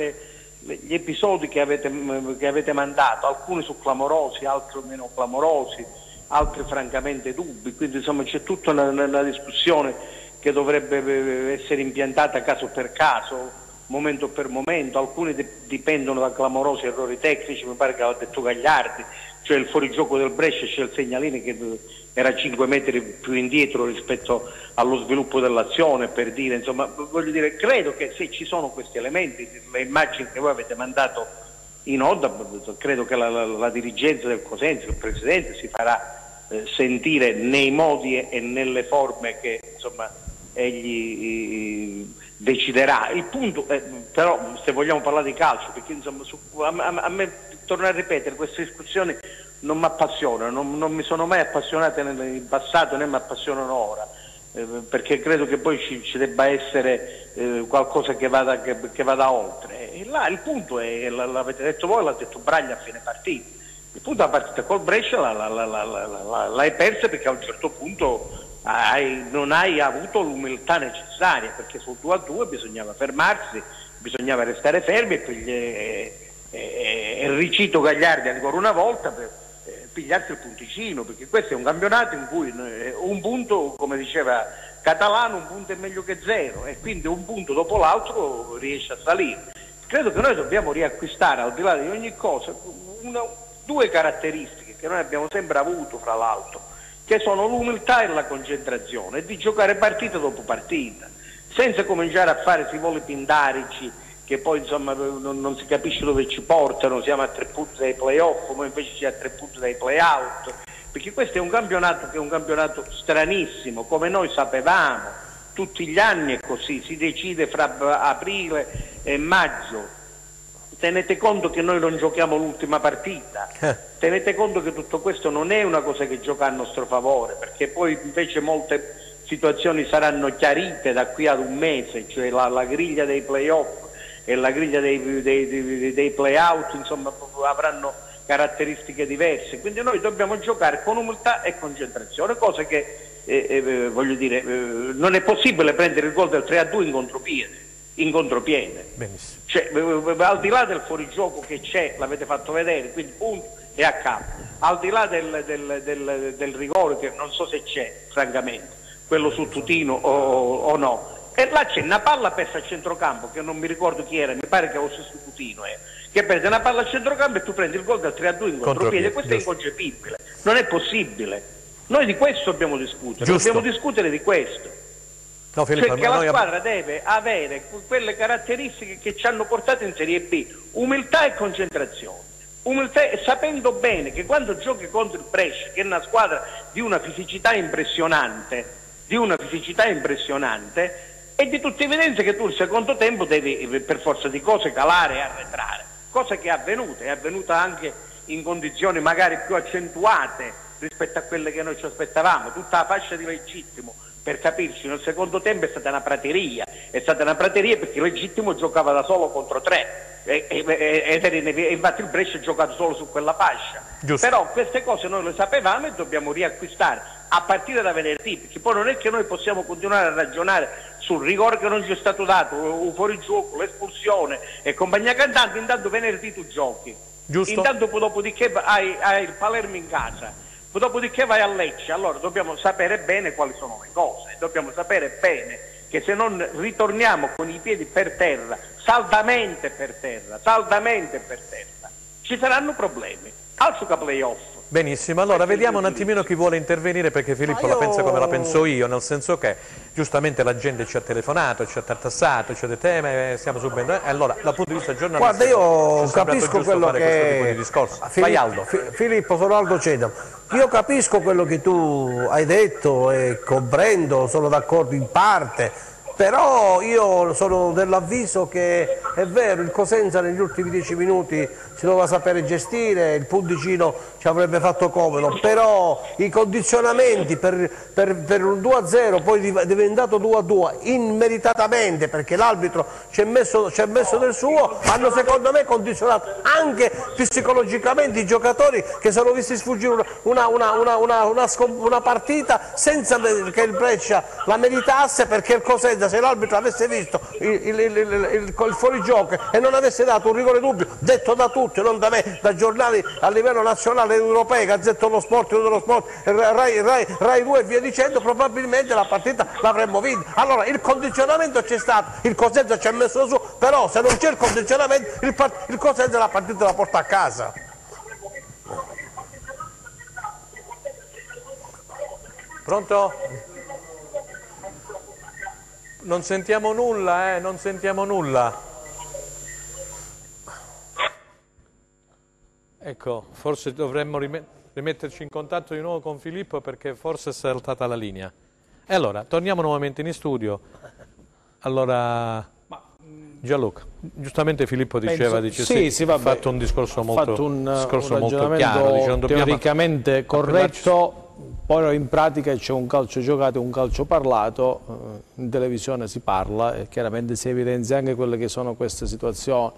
gli episodi che avete mandato, alcuni sono clamorosi, altri meno clamorosi, altri francamente dubbi, quindi insomma c'è tutta una discussione che dovrebbe essere impiantata caso per caso, momento per momento. Alcuni dipendono da clamorosi errori tecnici, mi pare che l'ha detto Gagliardi, cioè il fuorigioco del Brescia, c'è il segnalini che era 5 metri più indietro rispetto allo sviluppo dell'azione, per dire, insomma, voglio dire, credo che se ci sono questi elementi, le immagini che voi avete mandato in onda, credo che la dirigenza del Cosenza, il Presidente, si farà sentire nei modi e nelle forme che insomma egli deciderà. Il punto è, però, se vogliamo parlare di calcio, perché insomma a me, torno a ripetere, queste discussioni non mi appassionano, non mi sono mai appassionate nel passato né mi appassionano ora, perché credo che poi ci debba essere qualcosa che vada oltre. E là il punto è, l'avete detto voi, l'ha detto Braglia a fine partita, il punto della partita col Brescia l'hai persa perché a un certo punto non hai avuto l'umiltà necessaria, perché sul 2-2 bisognava fermarsi, bisognava restare fermi e Ricito Gagliardi ancora una volta per pigliarsi il punticino, perché questo è un campionato in cui un punto, come diceva Catalano, un punto è meglio che 0, e quindi un punto dopo l'altro riesce a salire. Credo che noi dobbiamo riacquistare, al di là di ogni cosa, 2 caratteristiche che noi abbiamo sempre avuto, fra l'altro, che sono l'umiltà e la concentrazione, e di giocare partita dopo partita, senza cominciare a fare sivoli pindarici che poi insomma non si capisce dove ci portano. Siamo a 3 punti dai playoff, ma invece siamo a 3 punti dai playout, perché questo è un campionato che è un campionato stranissimo, come noi sapevamo, tutti gli anni è così, si decide fra aprile e maggio. Tenete conto che noi non giochiamo l'ultima partita, tenete conto che tutto questo non è una cosa che gioca a nostro favore, perché poi invece molte situazioni saranno chiarite da qui ad un mese, cioè la griglia dei playoff e la griglia dei play-out, insomma, avranno caratteristiche diverse, quindi noi dobbiamo giocare con umiltà e concentrazione, cosa che voglio dire, non è possibile prendere il gol del 3-2 in contropiede. Benissimo. Cioè, al di là del fuorigioco che c'è, l'avete fatto vedere, quindi punto e a capo, al di là del rigore che non so se c'è, francamente, quello su Tutino o no, e là c'è una palla persa a centrocampo, che non mi ricordo chi era, mi pare che fosse su Tutino, che perde una palla a centrocampo e tu prendi il gol del 3-2 in contropiede, questo è inconcepibile, non è possibile. Noi di questo dobbiamo discutere, dobbiamo discutere di questo. No, Filippo, cioè che la squadra deve avere quelle caratteristiche che ci hanno portato in Serie B, umiltà e concentrazione. Umiltà, sapendo bene che quando giochi contro il Brescia, che è una squadra di una fisicità impressionante, è di tutta evidenza che tu il secondo tempo devi per forza di cose calare e arretrare, cosa che è avvenuta anche in condizioni magari più accentuate rispetto a quelle che noi ci aspettavamo, tutta la fascia di Legittimo. Per capirci, nel secondo tempo è stata una prateria perché Legittimo giocava da solo contro 3 e infatti il Brescia ha giocato solo su quella fascia. Giusto. Però queste cose noi le sapevamo e dobbiamo riacquistare a partire da venerdì, perché poi non è che noi possiamo continuare a ragionare sul rigore che non ci è stato dato, o fuorigioco, l'espulsione e compagnia cantante, intanto venerdì tu giochi. Giusto. Intanto dopodiché hai il Palermo in casa. Dopodiché vai a Lecce, allora dobbiamo sapere bene quali sono le cose, dobbiamo sapere bene che se non ritorniamo con i piedi per terra, saldamente per terra, ci saranno problemi, altro che playoff. Benissimo, allora vediamo un attimino chi vuole intervenire, perché Filippo la pensa come la penso io, nel senso che giustamente la gente ci ha telefonato, ci ha tartassato, ci ha detto stiamo subendo, allora dal punto di vista giornalistico guarda, io capisco quello che Vai Aldo. Filippo, sono Aldo Cedam. Io capisco quello che tu hai detto e comprendo, sono d'accordo in parte, però io sono dell'avviso che è vero, il Cosenza negli ultimi 10 minuti si doveva sapere gestire, il Punticino ci avrebbe fatto comodo, però i condizionamenti per un 2-0 poi diventato 2-2 immeritatamente, perché l'arbitro ci ha messo del suo, hanno secondo me condizionato anche psicologicamente i giocatori che sono visti sfuggire una partita senza che il Brescia la meritasse, perché il Cosenza, se l'arbitro avesse visto il fuorigioco e non avesse dato un rigore dubbio, detto da tutti, non da me, da giornali a livello nazionale ed europeo, Gazzetta dello Sport, Rai 2 e via dicendo, probabilmente la partita l'avremmo vinta. Allora il condizionamento c'è stato, il Cosenza ci ha messo su, però se non c'è il condizionamento il Cosenza la partita la porta a casa. Pronto? Non sentiamo nulla, non sentiamo nulla. Ecco, forse dovremmo rimetterci in contatto di nuovo con Filippo, perché forse è saltata la linea. E allora, torniamo nuovamente in studio. Allora, Gianluca, giustamente Filippo diceva, ha fatto un discorso molto chiaro. Dice, non teoricamente corretto. Poi in pratica c'è un calcio giocato e un calcio parlato, in televisione si parla e chiaramente si evidenzia anche quelle che sono queste situazioni.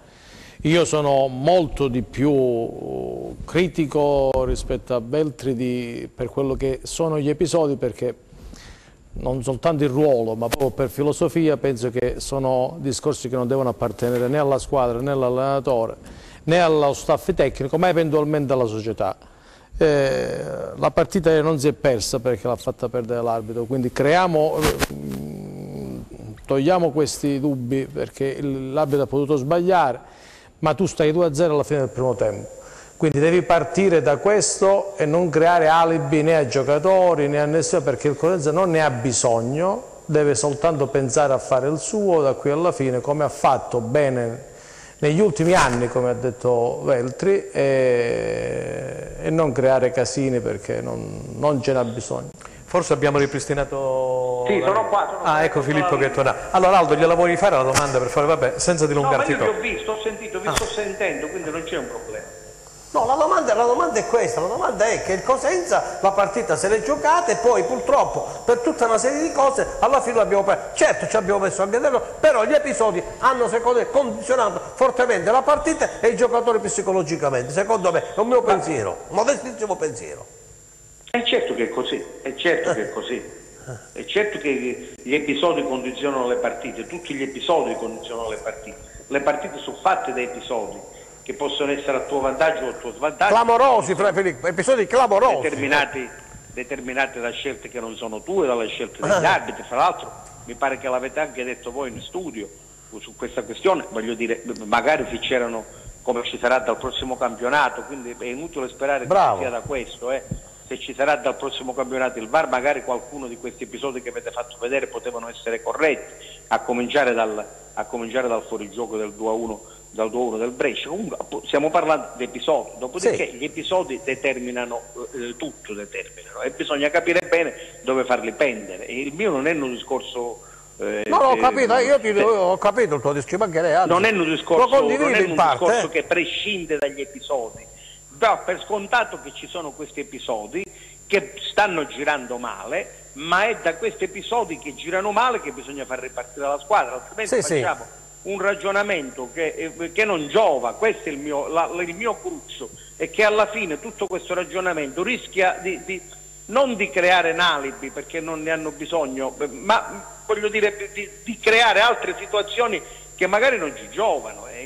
Io sono molto di più critico rispetto a Beltri per quello che sono gli episodi, perché non soltanto il ruolo ma proprio per filosofia penso che sono discorsi che non devono appartenere né alla squadra né all'allenatore né allo staff tecnico ma eventualmente alla società. La partita non si è persa perché l'ha fatta perdere l'arbitro, quindi togliamo questi dubbi, perché l'arbitro ha potuto sbagliare, ma tu stai 2-0 alla fine del primo tempo, quindi devi partire da questo e non creare alibi né ai giocatori né a nessuno, perché il Cosenza non ne ha bisogno, deve soltanto pensare a fare il suo da qui alla fine, come ha fatto bene negli ultimi anni, come ha detto Veltri, e non creare casini, perché non ce n'ha bisogno. Forse abbiamo ripristinato Sì, sono qua. Ecco Filippo che è tornato. Allora Aldo, gliela vuoi fare la domanda per fare, vabbè, senza dilungarti No, ma io troppo. vi ho visto, ho sentito, vi sto sentendo, quindi non c'è un problema. No, la domanda è questa, la domanda è che il Cosenza la partita se l'è giocata e poi purtroppo per tutta una serie di cose alla fine l'abbiamo perso. Certo ci abbiamo messo anche dentro, però gli episodi hanno secondo me condizionato fortemente la partita e i giocatori psicologicamente, secondo me è un mio pensiero, un modestissimo pensiero. È certo che è così, è certo che è così. È certo che gli episodi condizionano le partite, tutti gli episodi condizionano le partite sono fatte da episodi che possono essere a tuo vantaggio o a tuo svantaggio. Clamorosi, Fra Filippo, episodi clamorosi. Determinati da scelte che non sono tue, dalle scelte degli arbitri. Fra l'altro mi pare che l'avete anche detto voi in studio su questa questione, voglio dire, magari se c'erano come ci sarà dal prossimo campionato, quindi è inutile sperare che sia da questo. Se ci sarà dal prossimo campionato il VAR, magari qualcuno di questi episodi che avete fatto vedere potevano essere corretti, a cominciare dal fuorigioco del 2-1 del Brescia. Comunque stiamo parlando di episodi, dopodiché gli episodi determinano tutto, e bisogna capire bene dove farli pendere. E il mio non è un discorso no, ho capito, ho capito il tuo discorso, non è un discorso che prescinde dagli episodi. Do per scontato che ci sono questi episodi che stanno girando male, ma è da questi episodi che girano male che bisogna far ripartire la squadra, altrimenti facciamo un ragionamento che non giova. Questo è il mio cruccio, e che alla fine tutto questo ragionamento rischia non di creare un alibi, perché non ne hanno bisogno, ma voglio dire di creare altre situazioni che magari non ci giovano e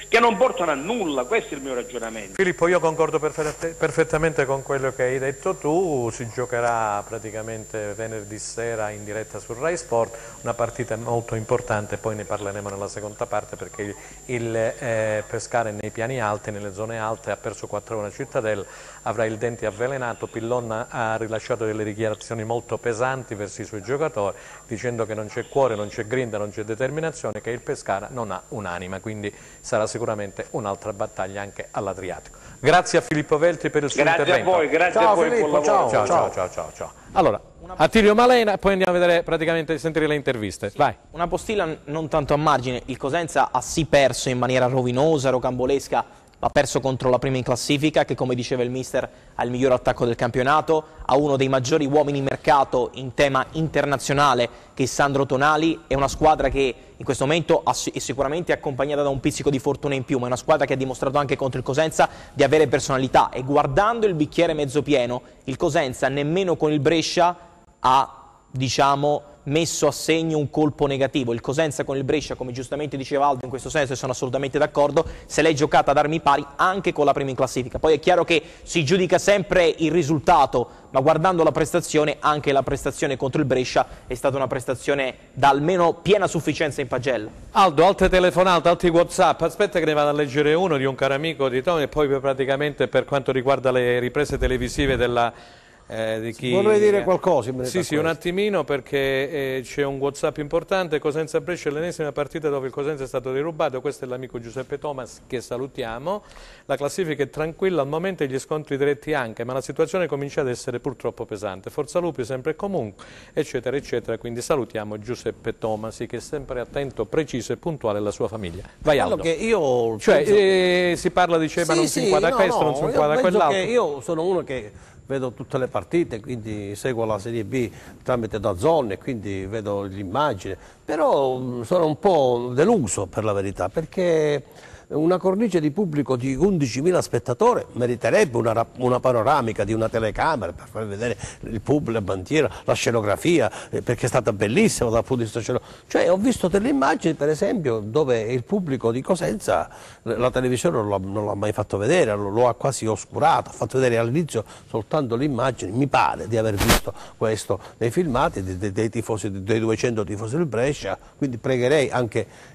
che non portano a nulla. Questo è il mio ragionamento. Filippo, io concordo perfettamente con quello che hai detto tu. Si giocherà praticamente venerdì sera in diretta su Rai Sport, una partita molto importante, poi ne parleremo nella seconda parte, perché il Pescara è nei piani alti, nelle zone alte, ha perso 4-1 a Cittadella, avrà il dente avvelenato. Pillon ha rilasciato delle dichiarazioni molto pesanti verso i suoi giocatori, dicendo che non c'è cuore, non c'è grinta, non c'è determinazione, che il Pescara non ha un'anima, quindi sarà sicuramente un'altra battaglia anche all'Adriatico. Grazie a Filippo Veltri per il suo intervento. Grazie a voi, Filippo, Ciao. Allora, Attilio Malena, poi andiamo a vedere praticamente, sentire le interviste. Vai. Una postilla non tanto a margine. Il Cosenza ha sì perso in maniera rovinosa, rocambolesca. Ha perso contro la prima in classifica, che come diceva il mister ha il miglior attacco del campionato, ha uno dei maggiori uomini mercato in tema internazionale, che è Sandro Tonali. È una squadra che in questo momento è sicuramente accompagnata da un pizzico di fortuna in più, ma è una squadra che ha dimostrato anche contro il Cosenza di avere personalità, e guardando il bicchiere mezzo pieno, il Cosenza nemmeno con il Brescia ha, diciamo, messo a segno un colpo negativo. Il Cosenza con il Brescia, come giustamente diceva Aldo, in questo senso, e sono assolutamente d'accordo, se l'è giocata ad armi pari anche con la prima in classifica. Poi è chiaro che si giudica sempre il risultato, ma guardando la prestazione, anche la prestazione contro il Brescia è stata una prestazione da almeno piena sufficienza in pagella. Aldo, altre telefonate, altri WhatsApp. Aspetta che ne vado a leggere uno di un caro amico di Tony, e poi praticamente per quanto riguarda le riprese televisive di chi... Vorrei dire qualcosa in sì, un attimino, perché c'è un WhatsApp importante. Cosenza Brescia è l'ennesima partita dove il Cosenza è stato derubato. Questo è l'amico Giuseppe Thomas, che salutiamo. La classifica è tranquilla al momento e gli scontri diretti anche, ma la situazione comincia ad essere purtroppo pesante. Forza Lupi sempre e comunque, eccetera eccetera. Quindi salutiamo Giuseppe Thomas, che è sempre attento, preciso e puntuale alla sua famiglia. Vai Aldo. Che io si parla di Ceba, non si inquadra questo, non si inquadra quell'altro. Io sono uno che vedo tutte le partite, quindi seguo la Serie B tramite DAZN e quindi vedo l'immagine, però sono un po' deluso per la verità, perché una cornice di pubblico di 11.000 spettatori meriterebbe una panoramica di una telecamera per far vedere il pubblico, la bandiera, la scenografia, perché è stata bellissima dal punto di vista scenografico. Cioè, ho visto delle immagini, per esempio, dove il pubblico di Cosenza la televisione non l'ha mai fatto vedere, lo ha quasi oscurato, ha fatto vedere all'inizio soltanto l'immagine. Mi pare di aver visto questo nei filmati dei tifosi, dei 200 tifosi del Brescia, quindi pregherei anche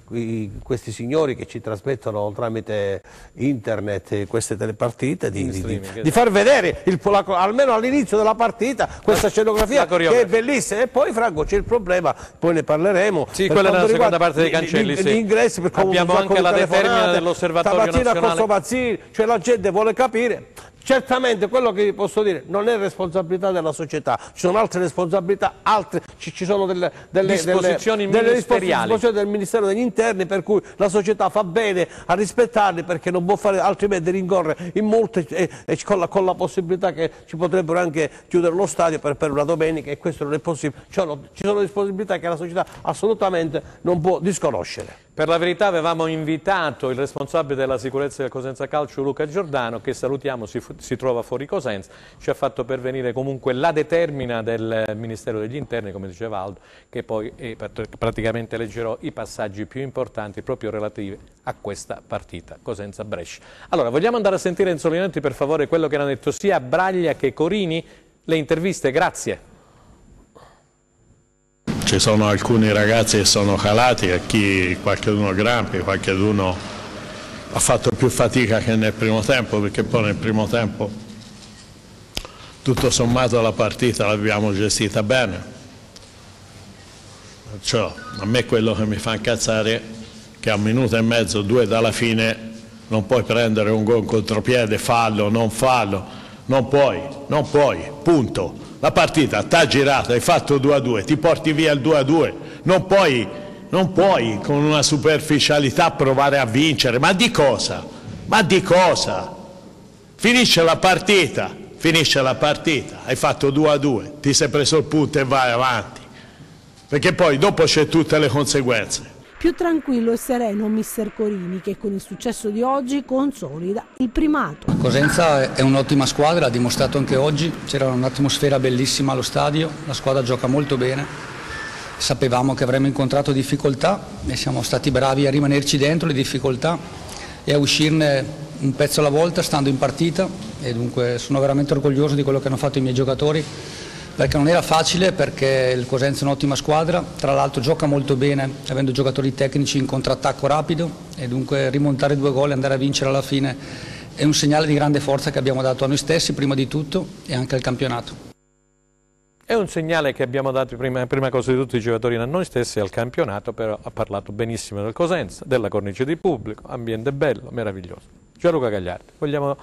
questi signori che ci trasmettono tramite internet queste telepartite di far vedere almeno all'inizio della partita questa scenografia che è bellissima. E poi, Franco, c'è il problema, poi ne parleremo, sì, quella è la seconda parte dei cancelli, gli ingressi, perché abbiamo anche la determina dell'Osservatorio Nazionale, Nazionale. Mazzini, cioè la gente vuole capire, Certamente quello che vi posso dire non è responsabilità della società, ci sono altre responsabilità, ci sono delle disposizioni ministeriali del Ministero degli Interni, per cui la società fa bene a rispettarli, perché non può fare altrimenti rincorrere in multe e con la possibilità che ci potrebbero anche chiudere lo stadio per una domenica, e questo non è possibile. Ci sono responsabilità che la società assolutamente non può disconoscere. Per la verità avevamo invitato il responsabile della sicurezza del Cosenza Calcio, Luca Giordano, che salutiamo, si trova fuori Cosenza, ci ha fatto pervenire comunque la determina del Ministero degli Interni, come diceva Aldo, che poi praticamente leggerò i passaggi più importanti proprio relativi a questa partita, Cosenza-Brescia. Allora, vogliamo andare a sentire in solennetti per favore quello che hanno detto sia Braglia che Corini, le interviste, grazie. Ci sono alcuni ragazzi che sono calati, e qualcuno grampi, qualcuno ha fatto più fatica che nel primo tempo, perché poi nel primo tempo tutto sommato la partita l'abbiamo gestita bene. Cioè, a me quello che mi fa incazzare è che a 1 minuto e mezzo, 2 dalla fine, non puoi prendere un gol contropiede, fallo, non fallo, non puoi, punto. La partita t'ha girata, hai fatto 2-2, ti porti via il 2-2, non puoi con una superficialità provare a vincere, ma di cosa? Ma di cosa? Finisce la partita, hai fatto 2-2, ti sei preso il punto e vai avanti, perché poi dopo c'è tutte le conseguenze. Più tranquillo e sereno mister Corini, che con il successo di oggi consolida il primato. Cosenza è un'ottima squadra, ha dimostrato anche oggi, c'era un'atmosfera bellissima allo stadio, la squadra gioca molto bene, sapevamo che avremmo incontrato difficoltà e siamo stati bravi a rimanerci dentro le difficoltà e a uscirne un pezzo alla volta stando in partita, e dunque sono veramente orgoglioso di quello che hanno fatto i miei giocatori, perché non era facile, perché il Cosenza è un'ottima squadra, tra l'altro gioca molto bene avendo giocatori tecnici in contrattacco rapido, e dunque rimontare 2 gol e andare a vincere alla fine è un segnale di grande forza che abbiamo dato a noi stessi prima di tutto e anche al campionato. È un segnale che abbiamo dato prima cosa di tutto i giocatori a noi stessi e al campionato, però ha parlato benissimo del Cosenza, della cornice di pubblico, ambiente bello, meraviglioso. Gianluca Gagliardi, vogliamo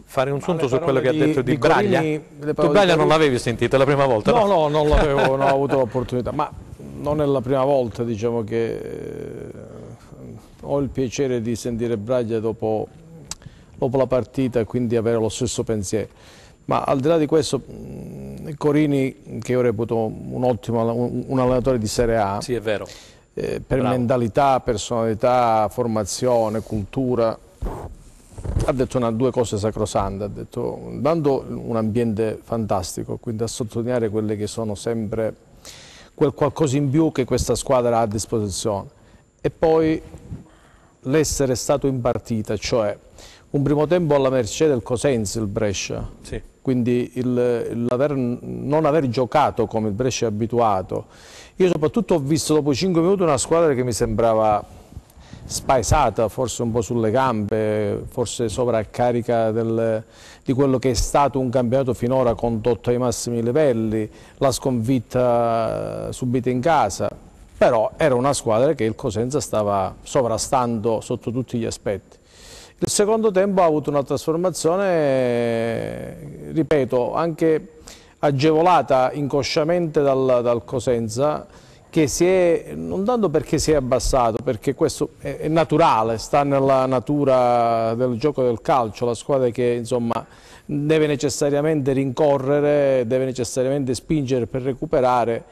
fare un sunto su quello che ha detto di Braglia? Tu Braglia non l'avevi sentito la prima volta? No, non l'avevo, non ho avuto l'opportunità, ma non è la prima volta, diciamo, che ho il piacere di sentire Braglia dopo la partita e quindi avere lo stesso pensiero. Ma al di là di questo, Corini, che io reputo un allenatore di Serie A, sì, è vero. Per mentalità, personalità, formazione, cultura, ha detto 2 cose sacrosante, ha detto dando un ambiente fantastico, quindi a sottolineare quelle che sono sempre quel qualcosa in più che questa squadra ha a disposizione, e poi l'essere stato in partita, cioè un primo tempo alla mercé del Cosenza, il Brescia, sì. Quindi non aver giocato come il Brescia è abituato. Io soprattutto ho visto dopo 5 minuti una squadra che mi sembrava spaesata, forse un po' sulle gambe, forse sovraccarica di quello che è stato un campionato finora condotto ai massimi livelli, la sconfitta subita in casa, però era una squadra che il Cosenza stava sovrastando sotto tutti gli aspetti. Il secondo tempo ha avuto una trasformazione, ripeto, anche agevolata inconsciamente dal Cosenza, che non tanto perché si è abbassato, perché questo è naturale, sta nella natura del gioco del calcio, la squadra che insomma deve necessariamente rincorrere, deve necessariamente spingere per recuperare,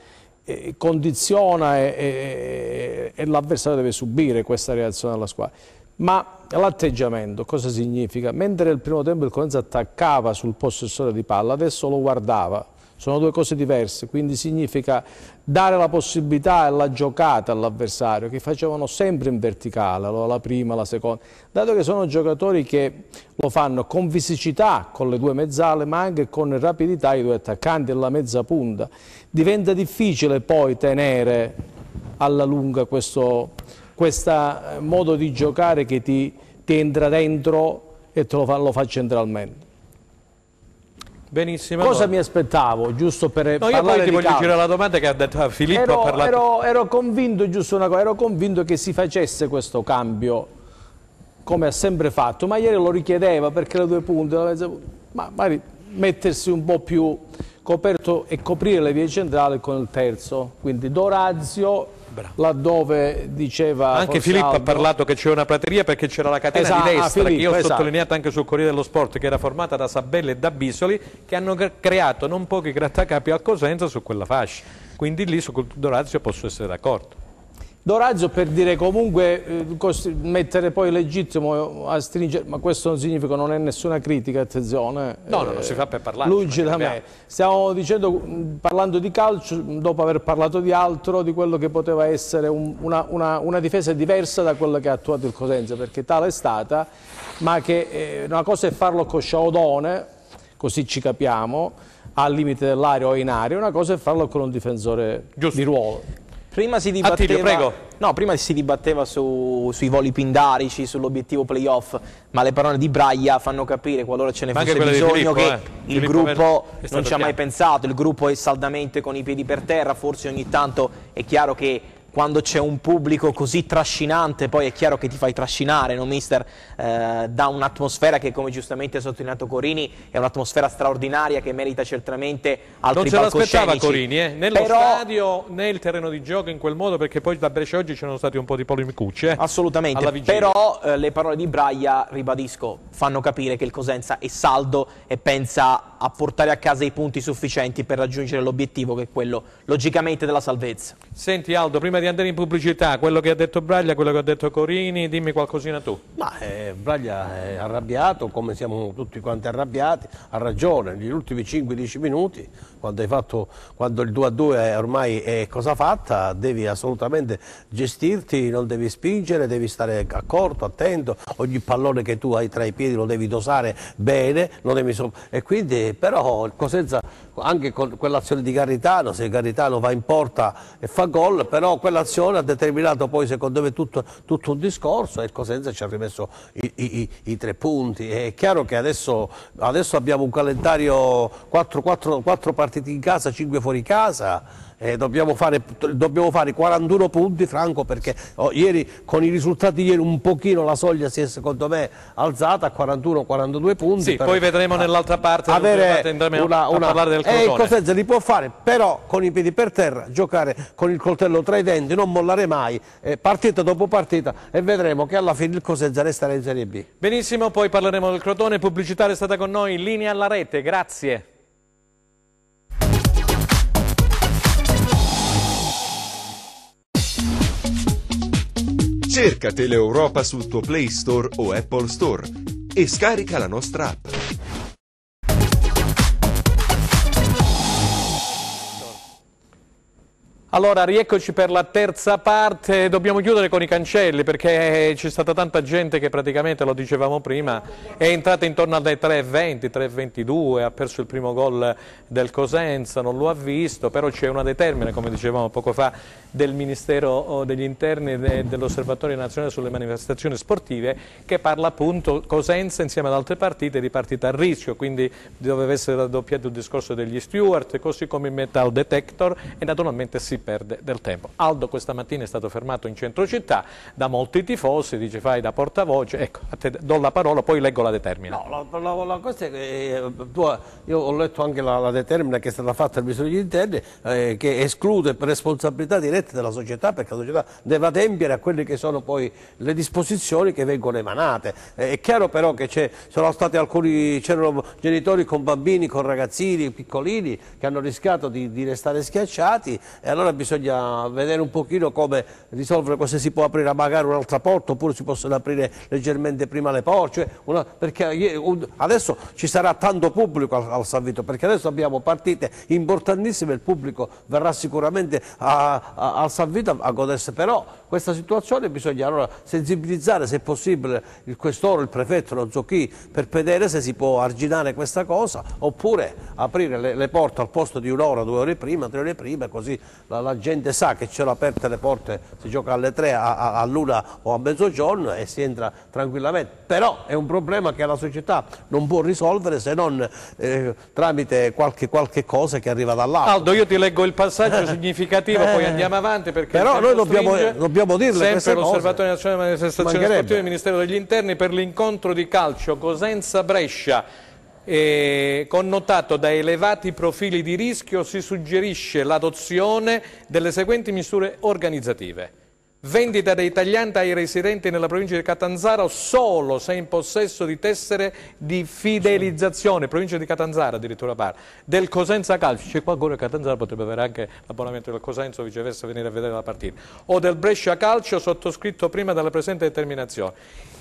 condiziona e l'avversario deve subire questa reazione della squadra. Ma l'atteggiamento cosa significa? Mentre nel primo tempo il Cosenza attaccava sul possessore di palla, adesso lo guardava. Sono 2 cose diverse, quindi significa dare la possibilità e la giocata all'avversario, che facevano sempre in verticale, la prima, la seconda. Dato che sono giocatori che lo fanno con fisicità, con le 2 mezzale, ma anche con rapidità i 2 attaccanti e la mezza punta, diventa difficile poi tenere alla lunga questo modo di giocare che ti entra dentro e te lo fa centralmente. Benissimo. Cosa mi aspettavo, giusto per parlare io poi ti voglio calcio. girare la domanda che ha detto Filippo. Ha parlato... ero convinto, giusto una cosa, ero convinto che si facesse questo cambio, come ha sempre fatto, ma ieri lo richiedeva perché le 2 punte, magari mettersi un po' più coperto e coprire le vie centrali con il terzo, quindi Dorazio, laddove diceva anche Filippo Aldo, ha parlato che c'è una prateria perché c'era la catena di destra, che io ho sottolineato anche sul Corriere dello Sport, che era formata da Sabella e da Bisoli, che hanno creato non pochi grattacapi al Cosenza su quella fascia, quindi lì su Dorazio posso essere d'accordo. Dorazio, per dire, comunque mettere poi legittimo a stringere, ma questo non significa, non è nessuna critica, attenzione. No, non si fa per parlare. Lungi da me. Stiamo dicendo, parlando di calcio, dopo aver parlato di altro, di quello che poteva essere una difesa diversa da quello che ha attuato il Cosenza, perché tale è stata, ma che una cosa è farlo con Sciaudone, così ci capiamo, al limite dell'area o in area, una cosa è farlo con un difensore di ruolo. Prima si dibatteva, prima si dibatteva sui voli pindarici, sull'obiettivo playoff, ma le parole di Braglia fanno capire, qualora ce ne fosse bisogno, Filippo, che il gruppo non ci ha mai pensato, il gruppo è saldamente con i piedi per terra, forse ogni tanto è chiaro che quando c'è un pubblico così trascinante, poi è chiaro che ti fai trascinare, no, mister? Da un'atmosfera che, come giustamente ha sottolineato Corini, è un'atmosfera straordinaria che merita certamente altri palcoscenici. Non ce l'aspettava Corini, nello stadio, nel terreno di gioco in quel modo, perché poi da Brescia oggi c'erano stati un po' di polemicucci. Assolutamente, però le parole di Braglia, ribadisco, fanno capire che il Cosenza è saldo e pensa a portare a casa i punti sufficienti per raggiungere l'obiettivo, che è quello, logicamente, della salvezza. Senti Aldo, prima di andare in pubblicità, quello che ha detto Braglia, quello che ha detto Corini, dimmi qualcosina tu. Ma Braglia è arrabbiato, come siamo tutti quanti arrabbiati, ha ragione, negli ultimi 5-10 minuti, quando il 2-2 ormai è cosa fatta, devi assolutamente gestirti, non devi spingere, devi stare accorto, attento, ogni pallone che tu hai tra i piedi lo devi dosare bene, e quindi però il Cosenza, anche con quell'azione di Garritano, se Garritano va in porta e fa gol, però quell'azione ha determinato poi secondo me tutto un discorso e il Cosenza ci ha rimesso i 3 punti. È chiaro che adesso abbiamo un calendario 4 partite in casa, 5 fuori casa. Dobbiamo fare 41 punti, Franco, perché ieri con i risultati ieri un pochino la soglia si è secondo me alzata a 41-42 punti. Sì, poi vedremo nell'altra parte, andremo a parlare del Crotone. Il Cosenza li può fare, però con i piedi per terra, giocare con il coltello tra i denti, non mollare mai, partita dopo partita, e vedremo che alla fine il Cosenza resterà in Serie B. Benissimo, poi parleremo del Crotone. Pubblicità è stata con noi, linea alla rete, grazie. Cerca Teleeuropa sul tuo Play Store o Apple Store e scarica la nostra app. Allora, rieccoci per la terza parte. Dobbiamo chiudere con i cancelli perché c'è stata tanta gente che praticamente, lo dicevamo prima, è entrata intorno alle 3:20, 3:22, ha perso il primo gol del Cosenza, non lo ha visto, però c'è una determina, come dicevamo poco fa, del Ministero degli Interni e dell'Osservatorio Nazionale sulle Manifestazioni Sportive, che parla appunto Cosenza insieme ad altre partite di partita a rischio, quindi doveva essere raddoppiato il discorso degli steward, così come il metal detector, e naturalmente si perde del tempo. Aldo questa mattina è stato fermato in centro città da molti tifosi, dice fai da portavoce, ecco, a te do la parola, poi leggo la determina. No, la cosa è che io ho letto anche la determina che è stata fatta al Ministero degli Interni, che esclude per responsabilità diretta della società, perché la società deve adempiere a quelle che sono poi le disposizioni che vengono emanate. È chiaro però che c'erano genitori con bambini, con ragazzini piccolini che hanno rischiato di restare schiacciati, e allora bisogna vedere un pochino come risolvere, se si può aprire magari un'altra porta oppure si possono aprire leggermente prima le porte, perché adesso ci sarà tanto pubblico al San Vito, perché adesso abbiamo partite importantissime, il pubblico verrà sicuramente al San Vito a godersi, però questa situazione bisogna allora sensibilizzare, se possibile, il questore, il prefetto, non so chi, per vedere se si può arginare questa cosa, oppure aprire le porte al posto di un'ora, 2 ore prima, 3 ore prima, così la gente sa che c'erano aperte le porte, si gioca alle 3, all'1 o a mezzogiorno e si entra tranquillamente. Però è un problema che la società non può risolvere se non tramite qualche cosa che arriva dall'alto. Aldo, io ti leggo il passaggio significativo, poi andiamo avanti, perché però noi dobbiamo dirle sempre l'Osservatorio cose. Nazionale delle Manifestazioni Sportive del Ministero degli Interni per l'incontro di calcio Cosenza-Brescia. connotato da elevati profili di rischio, si suggerisce l'adozione delle seguenti misure organizzative. Vendita dei taglianti ai residenti nella provincia di Catanzaro solo se in possesso di tessere di fidelizzazione, provincia di Catanzaro addirittura parla, del Cosenza Calcio, c'è qualcuno a Catanzaro potrebbe avere anche l'abbonamento del Cosenza o viceversa venire a vedere la partita, o del Brescia Calcio sottoscritto prima della presente determinazione.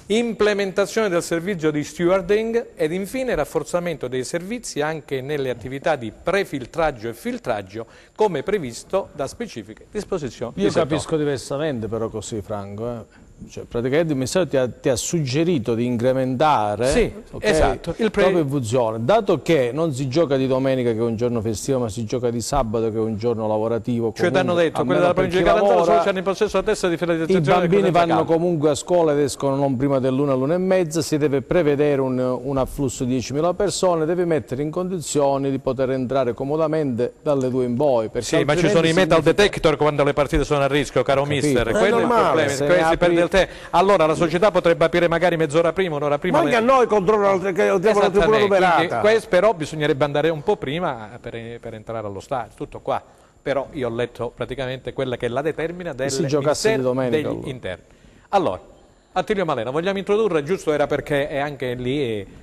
Implementazione del servizio di stewarding ed infine rafforzamento dei servizi anche nelle attività di prefiltraggio e filtraggio come previsto da specifiche disposizioni. Io capisco diversamente però così, Franco. Cioè, praticamente il Ministero ti ha suggerito di incrementare esatto, proprio in funzione, dato che non si gioca di domenica che è un giorno festivo, ma si gioca di sabato che è un giorno lavorativo. Cioè ti hanno detto, quelli della provincia di Catanzaro solo c'hanno in possesso la testa di fidelizzazione. I bambini vanno comunque a scuola ed escono non prima dell'1 all'1:30, si deve prevedere un afflusso di 10.000 persone, deve mettere in condizioni di poter entrare comodamente dalle 2 in poi. Sì, ma ci sono i metal detector quando le partite sono a rischio, caro mister, quello è il problema, si perde il allora la società potrebbe aprire magari mezz'ora prima, un'ora prima. Ma anche a noi controllano la tribuna numerata. Però bisognerebbe andare un po' prima per entrare allo stadio, tutto qua. Però io ho letto praticamente quella che è la determina degli interni. Allora, Attilio Malena, vogliamo introdurre, giusto era perché è anche lì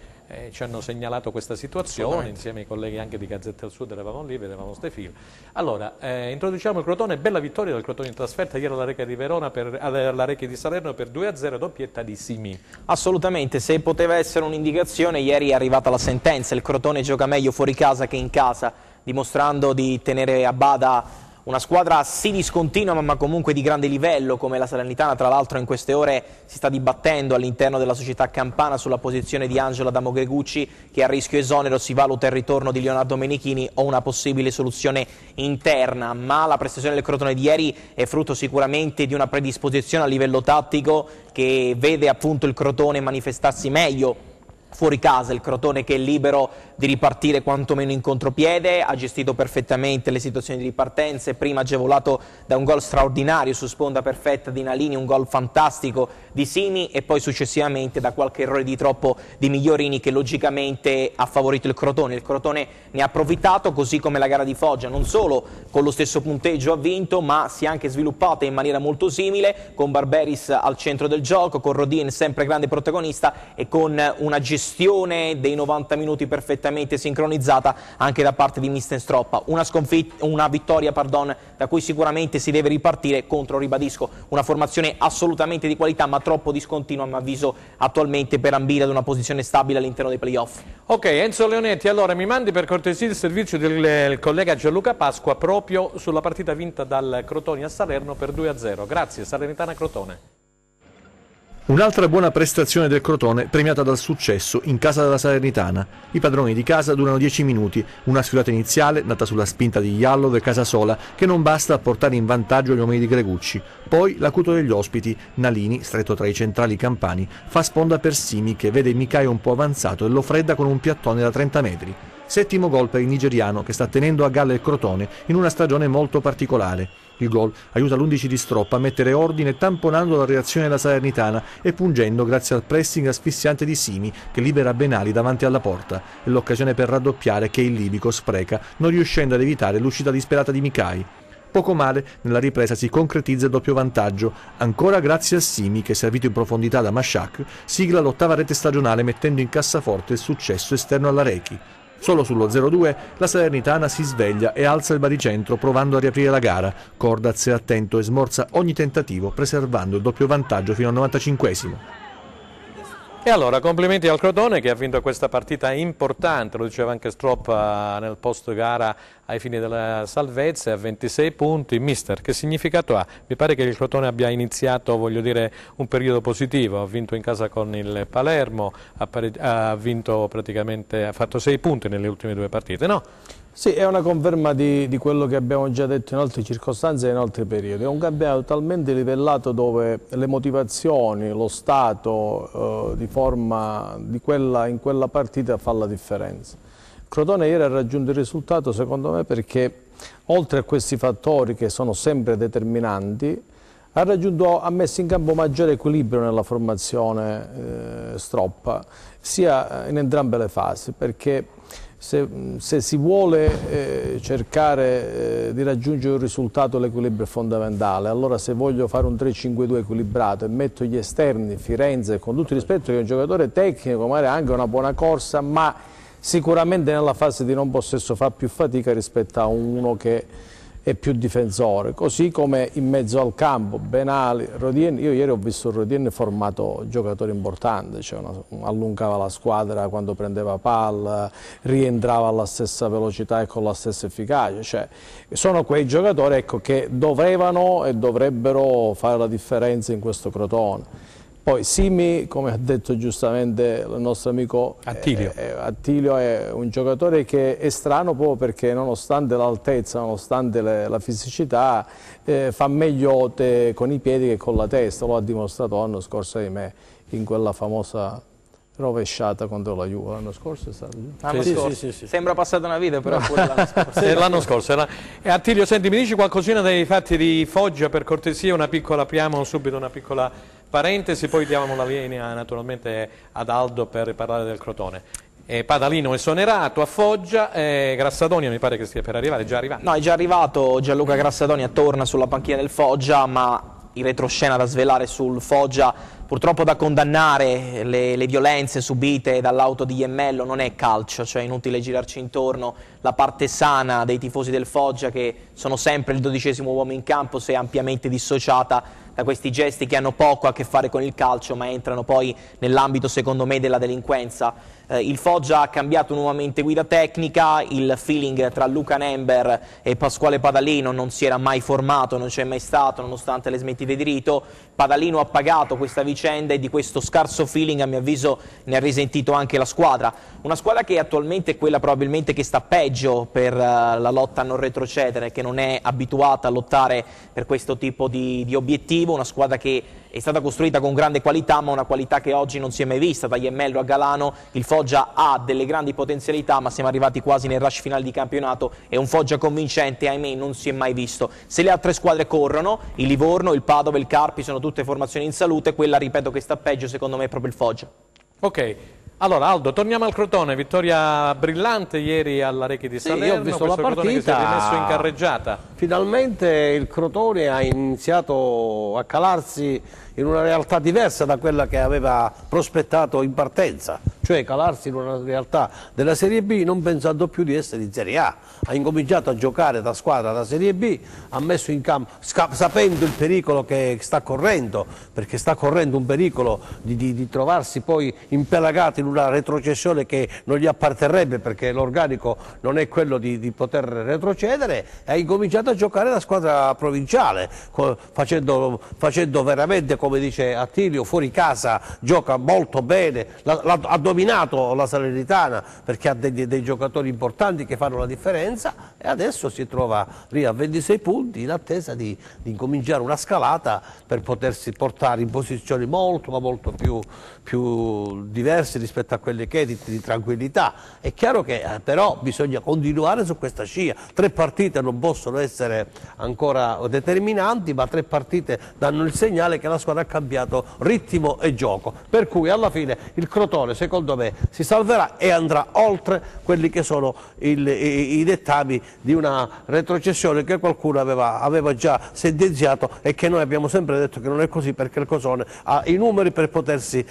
ci hanno segnalato questa situazione, insieme ai colleghi anche di Gazzetta del Sud eravamo lì, vedevamo ste file. Allora, introduciamo il Crotone, bella vittoria del Crotone in trasferta ieri alla Reca di Verona, alla Reca di Salerno per 2-0, doppietta di Simi. Assolutamente, se poteva essere un'indicazione, ieri è arrivata la sentenza, il Crotone gioca meglio fuori casa che in casa, dimostrando di tenere a bada una squadra sì discontinua ma comunque di grande livello come la Salernitana. Tra l'altro in queste ore si sta dibattendo all'interno della società campana sulla posizione di Angelo Adamo Gregucci, che a rischio esonero si valuta il ritorno di Leonardo Menichini o una possibile soluzione interna, ma la prestazione del Crotone di ieri è frutto sicuramente di una predisposizione a livello tattico che vede appunto il Crotone manifestarsi meglio fuori casa, il Crotone che è libero di ripartire quantomeno in contropiede, ha gestito perfettamente le situazioni di ripartenza, prima agevolato da un gol straordinario su sponda perfetta di Nalini, un gol fantastico di Simi e poi successivamente da qualche errore di troppo di Migliorini che logicamente ha favorito il Crotone. Il Crotone ne ha approfittato, così come la gara di Foggia, non solo con lo stesso punteggio ha vinto, ma si è anche sviluppata in maniera molto simile, con Barberis al centro del gioco, con Rodin sempre grande protagonista e con una gestione dei 90 minuti perfettamente sincronizzata anche da parte di Mistenstroppa. Una vittoria da cui sicuramente si deve ripartire contro, ribadisco, una formazione assolutamente di qualità ma troppo discontinua a mio avviso attualmente per ambire ad una posizione stabile all'interno dei playoff. Ok, Enzo Leonetti, allora mi mandi per cortesia il servizio del collega Gianluca Pasqua proprio sulla partita vinta dal Crotone a Salerno per 2-0. Grazie, Salernitana Crotone. Un'altra buona prestazione del Crotone premiata dal successo in casa della Salernitana. I padroni di casa durano 10 minuti, una sfilata iniziale nata sulla spinta di Iallo e Casasola che non basta a portare in vantaggio gli uomini di Gregucci. Poi l'acuto degli ospiti, Nalini, stretto tra i centrali campani, fa sponda per Simi che vede Micaio un po' avanzato e lo fredda con un piattone da 30 metri. Settimo gol per il nigeriano che sta tenendo a galla il Crotone in una stagione molto particolare. Il gol aiuta l'11 di Stroppa a mettere ordine tamponando la reazione della Salernitana e pungendo grazie al pressing asfissiante di Simi che libera Benali davanti alla porta. È l'occasione per raddoppiare che il libico spreca non riuscendo ad evitare l'uscita disperata di Micai. Poco male, nella ripresa si concretizza il doppio vantaggio, ancora grazie a Simi che, servito in profondità da Mashak, sigla l'8ª rete stagionale mettendo in cassaforte il successo esterno alla Rechi. Solo sullo 0-2 la Salernitana si sveglia e alza il baricentro provando a riaprire la gara. Cordaz è attento e smorza ogni tentativo preservando il doppio vantaggio fino al 95esimo. E allora complimenti al Crotone che ha vinto questa partita importante, lo diceva anche Stroppa nel post gara ai fini della salvezza, a 26 punti. Mister, che significato ha? Mi pare che il Crotone abbia iniziato, voglio dire, un periodo positivo, ha vinto in casa con il Palermo, ha vinto praticamente, ha fatto 6 punti nelle ultime 2 partite, no? Sì, è una conferma di quello che abbiamo già detto in altre circostanze e in altri periodi. È un campionato talmente livellato dove le motivazioni, lo stato di forma in quella partita fa la differenza. Crotone ieri ha raggiunto il risultato secondo me perché oltre a questi fattori che sono sempre determinanti ha messo in campo maggiore equilibrio nella formazione Stroppa, sia in entrambe le fasi, perché se si vuole cercare di raggiungere un risultato, l'equilibrio è fondamentale. Allora, se voglio fare un 3-5-2 equilibrato e metto gli esterni, Firenze, con tutto il rispetto, che è un giocatore tecnico, magari anche una buona corsa, ma sicuramente nella fase di non possesso fa più fatica rispetto a uno che è più difensore, così come in mezzo al campo Benali, Rodien. Io ieri ho visto Rodien formato giocatore importante, cioè allungava la squadra quando prendeva palla, rientrava alla stessa velocità e con la stessa efficacia, cioè, sono quei giocatori, ecco, che dovevano e dovrebbero fare la differenza in questo Crotone. Poi Simi, come ha detto giustamente il nostro amico Attilio, Attilio è un giocatore che è strano proprio perché, nonostante l'altezza, nonostante la fisicità, fa meglio con i piedi che con la testa. Lo ha dimostrato l'anno scorso, ahimè, in quella famosa rovesciata contro la Juve. L'anno scorso è stato? Sì. Sembra passata una vita, però pure l'anno scorso. L'anno scorso. Attilio, senti, mi dici qualcosina dei fatti di Foggia, per cortesia? Apriamo subito una piccola parentesi, poi diamo la linea naturalmente ad Aldo per parlare del Crotone. Padalino esonerato a Foggia, Grassadonia mi pare che stia per arrivare, è già arrivato. No, è già arrivato, Gianluca Grassadonia torna sulla panchina del Foggia, ma in retroscena da svelare sul Foggia, purtroppo da condannare le violenze subite dall'auto di Iemmello non è calcio, cioè è inutile girarci intorno. La parte sana dei tifosi del Foggia, che sono sempre il 12° uomo in campo, si è ampiamente dissociata da questi gesti che hanno poco a che fare con il calcio, ma entrano poi nell'ambito, secondo me, della delinquenza. Il Foggia ha cambiato nuovamente guida tecnica, il feeling tra Luca Nember e Pasquale Padalino non si era mai formato, non c'è mai stato, nonostante le smentite di rito. Padalino ha pagato questa vicenda e di questo scarso feeling, a mio avviso, ne ha risentito anche la squadra. Una squadra che attualmente è quella probabilmente che sta peggio per la lotta a non retrocedere, che non è abituata a lottare per questo tipo di obiettivo, una squadra che è stata costruita con grande qualità, ma una qualità che oggi non si è mai vista. Da Iemmello a Galano il Foggia ha delle grandi potenzialità, ma siamo arrivati quasi nel rush finale di campionato e un Foggia convincente, ahimè, non si è mai visto. Se le altre squadre corrono, il Livorno, il Padova, il Carpi, sono tutte formazioni in salute, quella, ripeto, che sta peggio secondo me è proprio il Foggia. Ok. Allora Aldo, torniamo al Crotone, vittoria brillante ieri all'Arechi di Salerno, io ho visto la partita, che si è rimesso in carreggiata. Finalmente il Crotone ha iniziato a calarsi in una realtà diversa da quella che aveva prospettato in partenza, cioè calarsi in una realtà della Serie B non pensando più di essere in Serie A. Ha incominciato a giocare da squadra da Serie B, ha messo in campo, sapendo il pericolo che sta correndo, perché sta correndo un pericolo di trovarsi poi impelagato in una retrocessione che non gli apparterrebbe, perché l'organico non è quello di poter retrocedere, e ha incominciato a giocare da squadra provinciale, facendo veramente, come dice Attilio, fuori casa gioca molto bene, ha dominato la Salernitana perché ha dei giocatori importanti che fanno la differenza, e adesso si trova lì a 26 punti in attesa di incominciare una scalata per potersi portare in posizioni molto più diverse rispetto a quelle che è di tranquillità. È chiaro che però bisogna continuare su questa scia. 3 partite non possono essere ancora determinanti, ma 3 partite danno il segnale che la squadra ha cambiato ritmo e gioco, per cui alla fine il Crotone secondo me si salverà e andrà oltre quelli che sono i dettami di una retrocessione che qualcuno aveva già sentenziato e che noi abbiamo sempre detto che non è così, perché il Crotone ha i numeri per potersi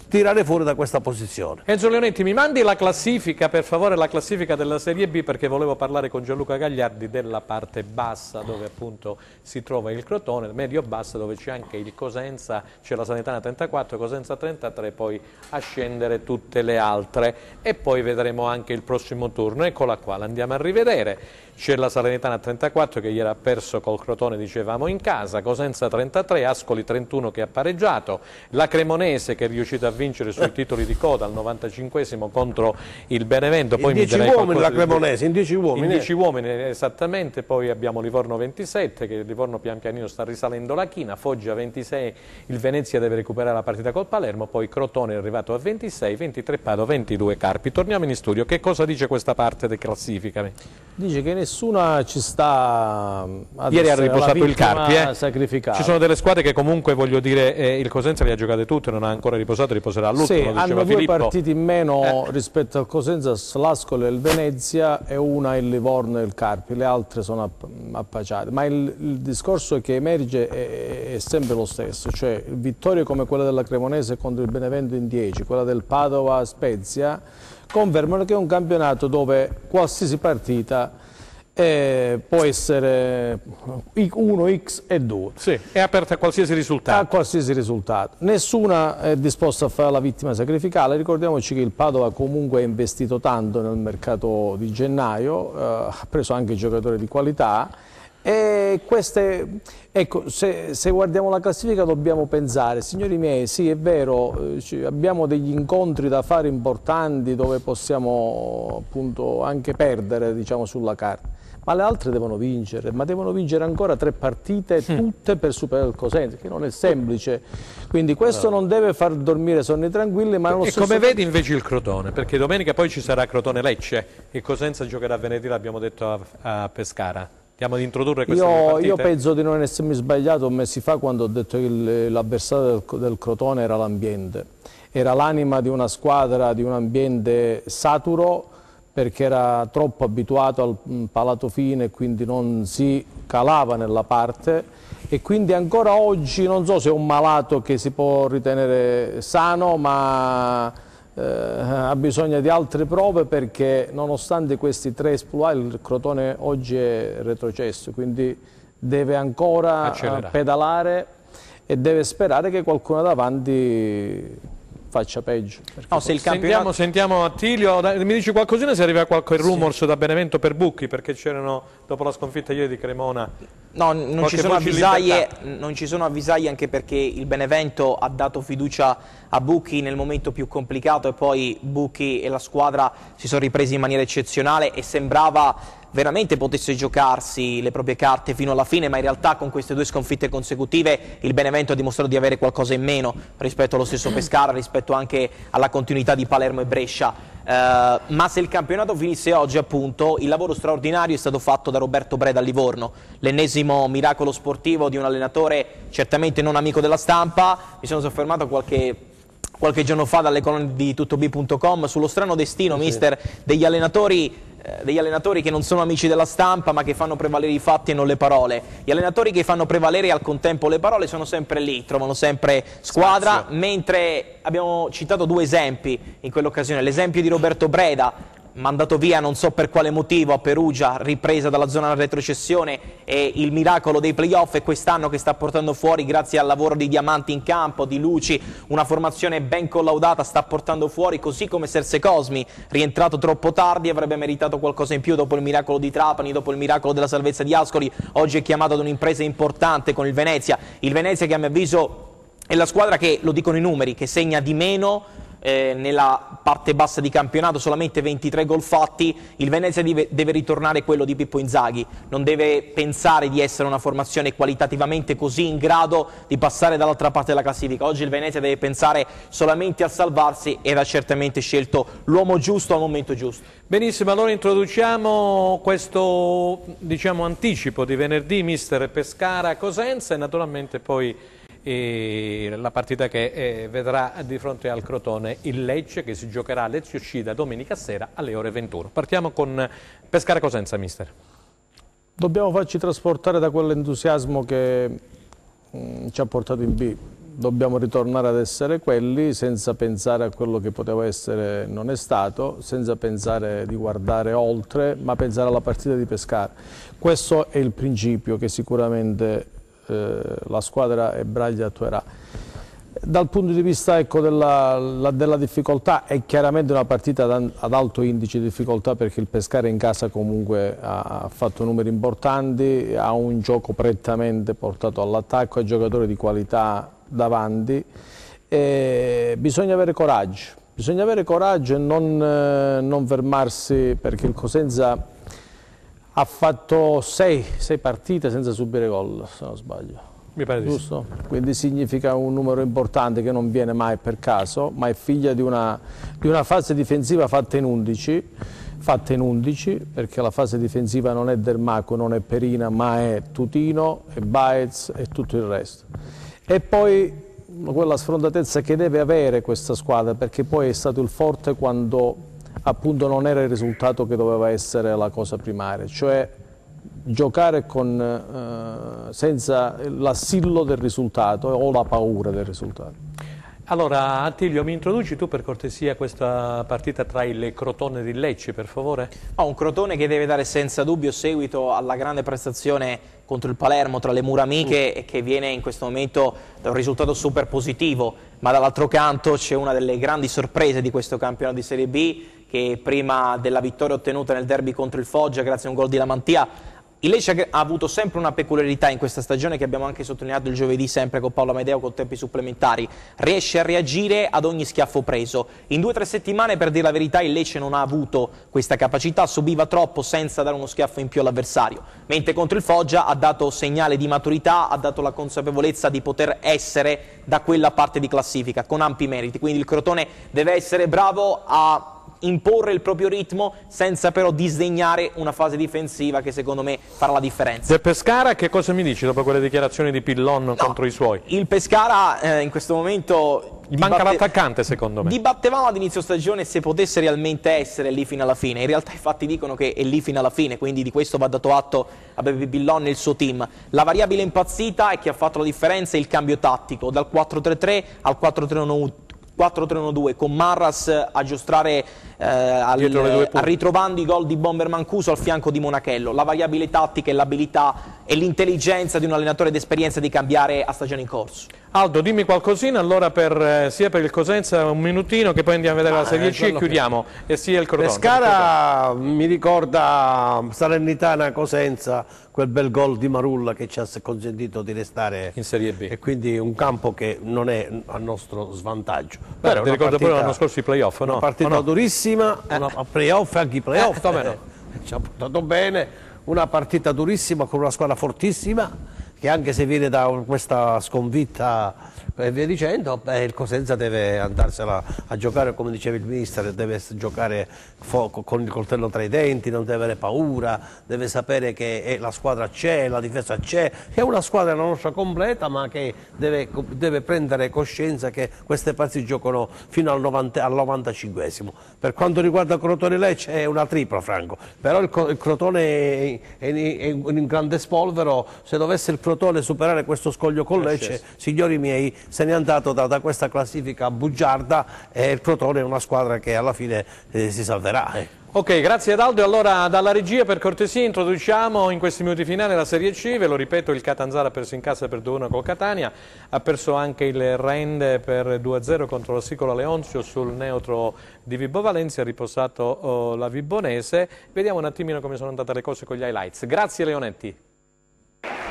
tirare fuori da questa posizione. Enzo Leonetti, mi mandi la classifica, per favore, la classifica della Serie B, perché volevo parlare con Gianluca Gagliardi della parte bassa, dove appunto si trova il Crotone, medio-bassa, dove c'è anche il Cosenza, c'è la Salernitana 34, Cosenza 33, poi a scendere tutte le altre, e poi vedremo anche il prossimo turno. Eccola qua, l'andiamo a rivedere. C'è la Salernitana 34 che ieri ha perso col Crotone, dicevamo, in casa, Cosenza 33, Ascoli 31 che ha pareggiato, la Cremonese che è riuscita a vincere sui titoli di coda al 95esimo contro il Benevento. Poi in 10 uomini la Cremonese, in 10 uomini. In 10 uomini, esattamente. Poi abbiamo Livorno 27, che Livorno pian pianino sta risalendo la china, Foggia 26, il Venezia deve recuperare la partita col Palermo, poi Crotone è arrivato a 26, 23 Padova, 22 Carpi. Torniamo in studio, che cosa dice questa parte di classifica? Dice che nessuna ci sta ieri ha riposato il Carpi, sacrificata. Ci sono delle squadre che comunque, voglio dire, il Cosenza le ha giocate tutte, non ha ancora riposato, riposerà all'ultimo. Sì, hanno due partiti in meno rispetto al Cosenza, l'Ascoli e il Venezia, e una il Livorno e il Carpi, le altre sono appacciate. Ma il discorso che emerge è sempre lo stesso, cioè vittorie come quella della Cremonese contro il Benevento in 10, quella del Padova Spezia, confermano che è un campionato dove qualsiasi partita può essere 1, X e 2. Sì, è aperta a qualsiasi risultato. A qualsiasi risultato. Nessuna è disposta a fare la vittima sacrificale. Ricordiamoci che il Padova comunque ha investito tanto nel mercato di gennaio, ha preso anche giocatori di qualità. E queste, ecco, se guardiamo la classifica dobbiamo pensare, signori miei, sì è vero, abbiamo degli incontri da fare importanti dove possiamo appunto anche perdere, diciamo, sulla carta, ma le altre devono vincere, ma devono vincere ancora 3 partite tutte per superare il Cosenza, che non è semplice, quindi questo non deve far dormire sonni tranquilli. Ma e come vedi invece il Crotone, perché domenica poi ci sarà Crotone-Lecce, il Cosenza giocherà venerdì, l'abbiamo detto a Pescara. Andiamo ad introdurre queste partite? Io penso di non essermi sbagliato mesi fa quando ho detto che l'avversario del Crotone era l'ambiente. Era l'anima di una squadra, di un ambiente saturo, perché era troppo abituato al palato fine e quindi non si calava nella parte, e quindi ancora oggi non so se è un malato che si può ritenere sano, ma ha bisogno di altre prove, perché nonostante questi 3 esploit il Crotone oggi è retrocesso, quindi deve ancora pedalare e deve sperare che qualcuno davanti faccia peggio. No, se il campionato... Sentiamo Attilio, mi dici qualcosina se arriva qualche rumors da Benevento per Bucchi, perché c'erano, dopo la sconfitta ieri di Cremona... No, non ci sono avvisaglie, anche perché il Benevento ha dato fiducia a Bucchi nel momento più complicato, e poi Bucchi e la squadra si sono ripresi in maniera eccezionale e sembrava veramente potesse giocarsi le proprie carte fino alla fine, ma in realtà con queste 2 sconfitte consecutive il Benevento ha dimostrato di avere qualcosa in meno rispetto allo stesso Pescara, rispetto anche alla continuità di Palermo e Brescia. Ma se il campionato finisse oggi, appunto, il lavoro straordinario è stato fatto da Roberto Breda a Livorno, l'ennesimo miracolo sportivo di un allenatore certamente non amico della stampa. Mi sono soffermato qualche giorno fa dalle colonne di tuttob.com sullo strano destino, mister, degli allenatori che non sono amici della stampa, ma che fanno prevalere i fatti e non le parole. Gli allenatori che fanno prevalere al contempo le parole sono sempre lì, trovano sempre squadra, mentre abbiamo citato 2 esempi in quell'occasione. L'esempio di Roberto Breda, mandato via non so per quale motivo a Perugia, ripresa dalla zona retrocessione, e il miracolo dei playoff è quest'anno che sta portando fuori, grazie al lavoro di Diamanti in campo, di Luci, una formazione ben collaudata, sta portando fuori, così come Serse Cosmi, rientrato troppo tardi, avrebbe meritato qualcosa in più dopo il miracolo di Trapani, dopo il miracolo della salvezza di Ascoli. Oggi è chiamato ad un'impresa importante con il Venezia che a mio avviso è la squadra che, lo dicono i numeri, che segna di meno nella parte bassa di campionato, solamente 23 gol fatti. Il Venezia deve ritornare quello di Pippo Inzaghi, non deve pensare di essere una formazione qualitativamente così in grado di passare dall'altra parte della classifica. Oggi il Venezia deve pensare solamente a salvarsi, ed ha certamente scelto l'uomo giusto al momento giusto. Benissimo, allora introduciamo questo, diciamo, anticipo di venerdì, mister Pescara-Cosenza, e naturalmente poi la partita che vedrà di fronte al Crotone il Lecce, che si giocherà a Lecce-Uscita domenica sera alle ore 21. Partiamo con Pescara-Cosenza, mister. Dobbiamo farci trasportare da quell'entusiasmo che ci ha portato in B. Dobbiamo ritornare ad essere quelli, senza pensare a quello che poteva essere, non è stato, senza pensare di guardare oltre, ma pensare alla partita di Pescara. Questo è il principio che sicuramente la squadra e Braglia attuerà. Dal punto di vista, ecco, della difficoltà, è chiaramente una partita ad alto indice di difficoltà, perché il Pescara in casa comunque ha fatto numeri importanti, ha un gioco prettamente portato all'attacco, ha giocatori di qualità davanti, e bisogna avere coraggio e non fermarsi, perché il Cosenza ha fatto 6 partite senza subire gol, se non sbaglio. Mi pare giusto? Quindi significa un numero importante che non viene mai per caso, ma è figlia di una fase difensiva fatta in 11, fatta in 11, perché la fase difensiva non è Dermaco, non è Perina, ma è Tutino, è Baez e tutto il resto. E poi quella sfrontatezza che deve avere questa squadra, perché poi è stato il forte quando appunto non era il risultato che doveva essere la cosa primaria, cioè giocare senza l'assillo del risultato o la paura del risultato. Allora, Attilio, mi introduci tu per cortesia questa partita tra il Crotone di Lecce, per favore? Un Crotone che deve dare senza dubbio seguito alla grande prestazione contro il Palermo tra le mura amiche e che viene in questo momento da un risultato super positivo, ma dall'altro canto c'è una delle grandi sorprese di questo campionato di Serie B, che prima della vittoria ottenuta nel derby contro il Foggia grazie a un gol di Lamantia, il Lecce ha avuto sempre una peculiarità in questa stagione che abbiamo anche sottolineato il giovedì sempre con Paolo Amedeo con tempi supplementari: riesce a reagire ad ogni schiaffo preso. In 2 o 3 settimane, per dire la verità, il Lecce non ha avuto questa capacità, subiva troppo senza dare uno schiaffo in più all'avversario, mentre contro il Foggia ha dato segnale di maturità, ha dato la consapevolezza di poter essere da quella parte di classifica con ampi meriti, quindi il Crotone deve essere bravo a imporre il proprio ritmo senza però disdegnare una fase difensiva che secondo me farà la differenza. Del Pescara che cosa mi dici dopo quelle dichiarazioni di Pillon contro i suoi? Il Pescara in questo momento gli manca l'attaccante secondo me. Dibattevamo ad inizio stagione se potesse realmente essere lì fino alla fine, in realtà i fatti dicono che è lì fino alla fine, quindi di questo va dato atto a Beppe Pillon e il suo team. La variabile impazzita e che ha fatto la differenza è il cambio tattico dal 4-3-3 al 4-3-1-2 con Marras a giostrare ritrovando i gol di Bomber Mancuso al fianco di Monachello. La variabile tattica e l'abilità e l'intelligenza di un allenatore d'esperienza di cambiare a stagione in corso. Aldo, dimmi qualcosina allora sia per il Cosenza un minutino che poi andiamo a vedere la Serie C e chiudiamo, e sia il Crotone. Pescara mi ricorda Salernitana Cosenza, quel bel gol di Marulla che ci ha consentito di restare in Serie B, e quindi un campo che non è a nostro svantaggio. Però ti ricordo pure l'anno scorso i playoff, no? Una partita durissima, a playoff, anche i playoff ci ha portato bene, una partita durissima con una squadra fortissima che anche se viene da questa sconfitta e via dicendo, il Cosenza deve andarsela a giocare, come diceva il mister, deve giocare con il coltello tra i denti, non deve avere paura, deve sapere che la squadra c'è, la difesa c'è, che è una squadra la nostra completa, ma che deve prendere coscienza che queste partite si giocano fino al 95esimo. Per quanto riguarda Crotone Lecce è una tripla, Franco, però il Crotone è un grande spolvero. Se dovesse il Crotone superare questo scoglio con Lecce, signori miei, se n'è andato da questa classifica bugiarda e il Crotone è una squadra che alla fine si salverà. Ok, grazie ad Aldo. Allora dalla regia per cortesia introduciamo in questi minuti finali la Serie C. Ve lo ripeto, il Catanzaro ha perso in casa per 2-1 col Catania, ha perso anche il Rende per 2-0 contro la Sicola Leonzio sul neutro di Vibo Valencia, ha riposato la Vibonese. Vediamo un attimino come sono andate le cose con gli highlights. Grazie Leonetti.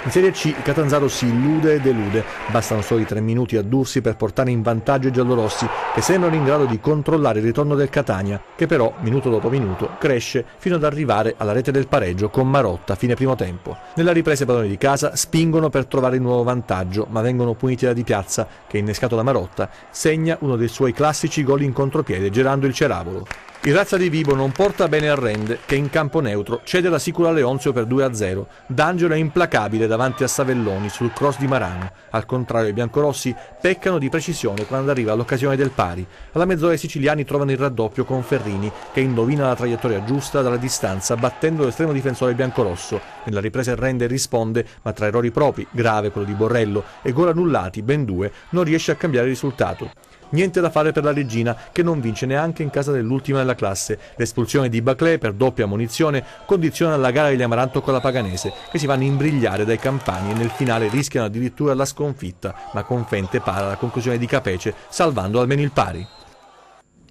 In Serie C il Catanzaro si illude e delude, bastano solo 3 minuti a Dursi per portare in vantaggio i giallorossi che sembrano in grado di controllare il ritorno del Catania, che però minuto dopo minuto cresce fino ad arrivare alla rete del pareggio con Marotta a fine primo tempo. Nella ripresa i padroni di casa spingono per trovare il nuovo vantaggio, ma vengono puniti da Di Piazza che, innescato da Marotta, segna uno dei suoi classici gol in contropiede girando il ceravolo. Il Razza di Vibo non porta bene al Rende, che in campo neutro cede la Sicola Leonzio per 2-0. D'Angelo è implacabile davanti a Savelloni sul cross di Marano. Al contrario, i biancorossi peccano di precisione quando arriva l'occasione del pari. Alla mezz'ora i siciliani trovano il raddoppio con Ferrini, che indovina la traiettoria giusta dalla distanza battendo l'estremo difensore biancorosso. Nella ripresa il Rende risponde, ma tra errori propri, grave quello di Borrello, e gol annullati, ben 2, non riesce a cambiare il risultato. Niente da fare per la Regina, che non vince neanche in casa dell'ultima della classe. L'espulsione di Baclé per doppia munizione condiziona la gara degli Amaranto con la Paganese, che si vanno a imbrigliare dai campani e nel finale rischiano addirittura la sconfitta, ma Confente para la conclusione di Capece, salvando almeno il pari.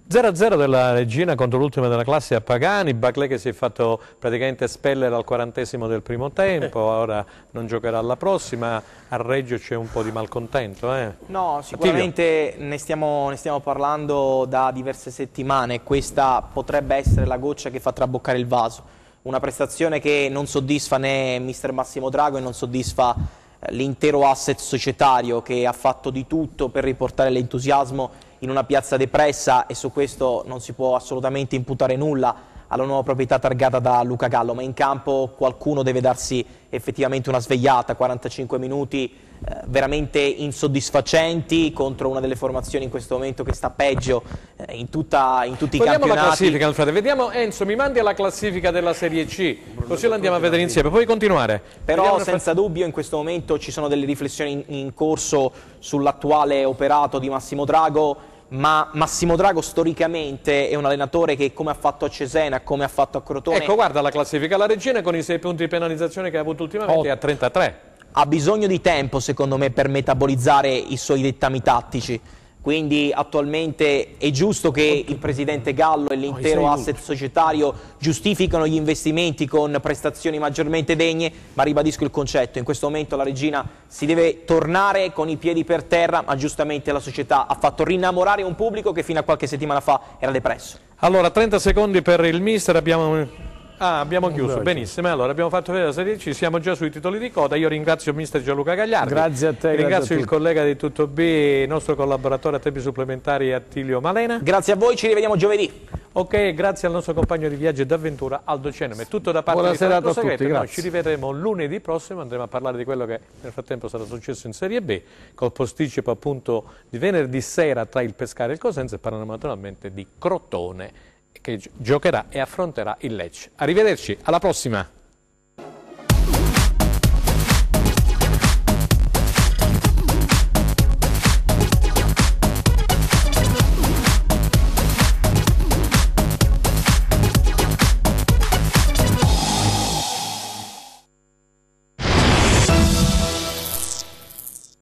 0-0 della Regina contro l'ultima della classe a Pagani, Baclé che si è fatto praticamente espellere al 40esimo del primo tempo, ora non giocherà alla prossima. A Reggio c'è un po' di malcontento. No, sicuramente ne stiamo parlando da diverse settimane, questa potrebbe essere la goccia che fa traboccare il vaso, una prestazione che non soddisfa né mister Massimo Drago e non soddisfa l'intero asset societario, che ha fatto di tutto per riportare l'entusiasmo in una piazza depressa, e su questo non si può assolutamente imputare nulla alla nuova proprietà targata da Luca Gallo, ma in campo qualcuno deve darsi effettivamente una svegliata. 45 minuti veramente insoddisfacenti contro una delle formazioni in questo momento che sta peggio in tutti i Vediamo campionati. la classifica, Alfredo. Vediamo, Enzo, mi mandi alla classifica della Serie C, così la andiamo a vedere insieme, puoi continuare. Però senza dubbio in questo momento ci sono delle riflessioni in corso sull'attuale operato di Massimo Drago, ma Massimo Drago storicamente è un allenatore che, come ha fatto a Cesena, come ha fatto a Crotone... Ecco, guarda la classifica, la Regina con i 6 punti di penalizzazione che ha avuto ultimamente è a 33. Ha bisogno di tempo, secondo me, per metabolizzare i suoi dettami tattici. Quindi attualmente è giusto che il presidente Gallo e l'intero asset societario giustificano gli investimenti con prestazioni maggiormente degne, ma ribadisco il concetto: in questo momento la Regina si deve tornare con i piedi per terra, ma giustamente la società ha fatto rinnamorare un pubblico che fino a qualche settimana fa era depresso. Allora, 30 secondi per il mister, abbiamo chiuso, benissimo. Allora, abbiamo fatto vedere la Serie C, siamo già sui titoli di coda. Io ringrazio il mister Gianluca Gagliardi. Grazie a te. Ringrazio il collega di Tutto B, il nostro collaboratore a tempi supplementari Attilio Malena. Grazie a voi, ci rivediamo giovedì. Ok, grazie al nostro compagno di viaggio e d'avventura Aldo Ceneme. È tutto da parte Buona di Franco serata a tutti, Segreto. grazie. Ci rivedremo lunedì prossimo, andremo a parlare di quello che nel frattempo sarà successo in Serie B, col posticipo appunto di venerdì sera tra il Pescara e il Cosenza, e parleremo naturalmente di Crotone, che giocherà e affronterà il Lecce. Arrivederci, alla prossima!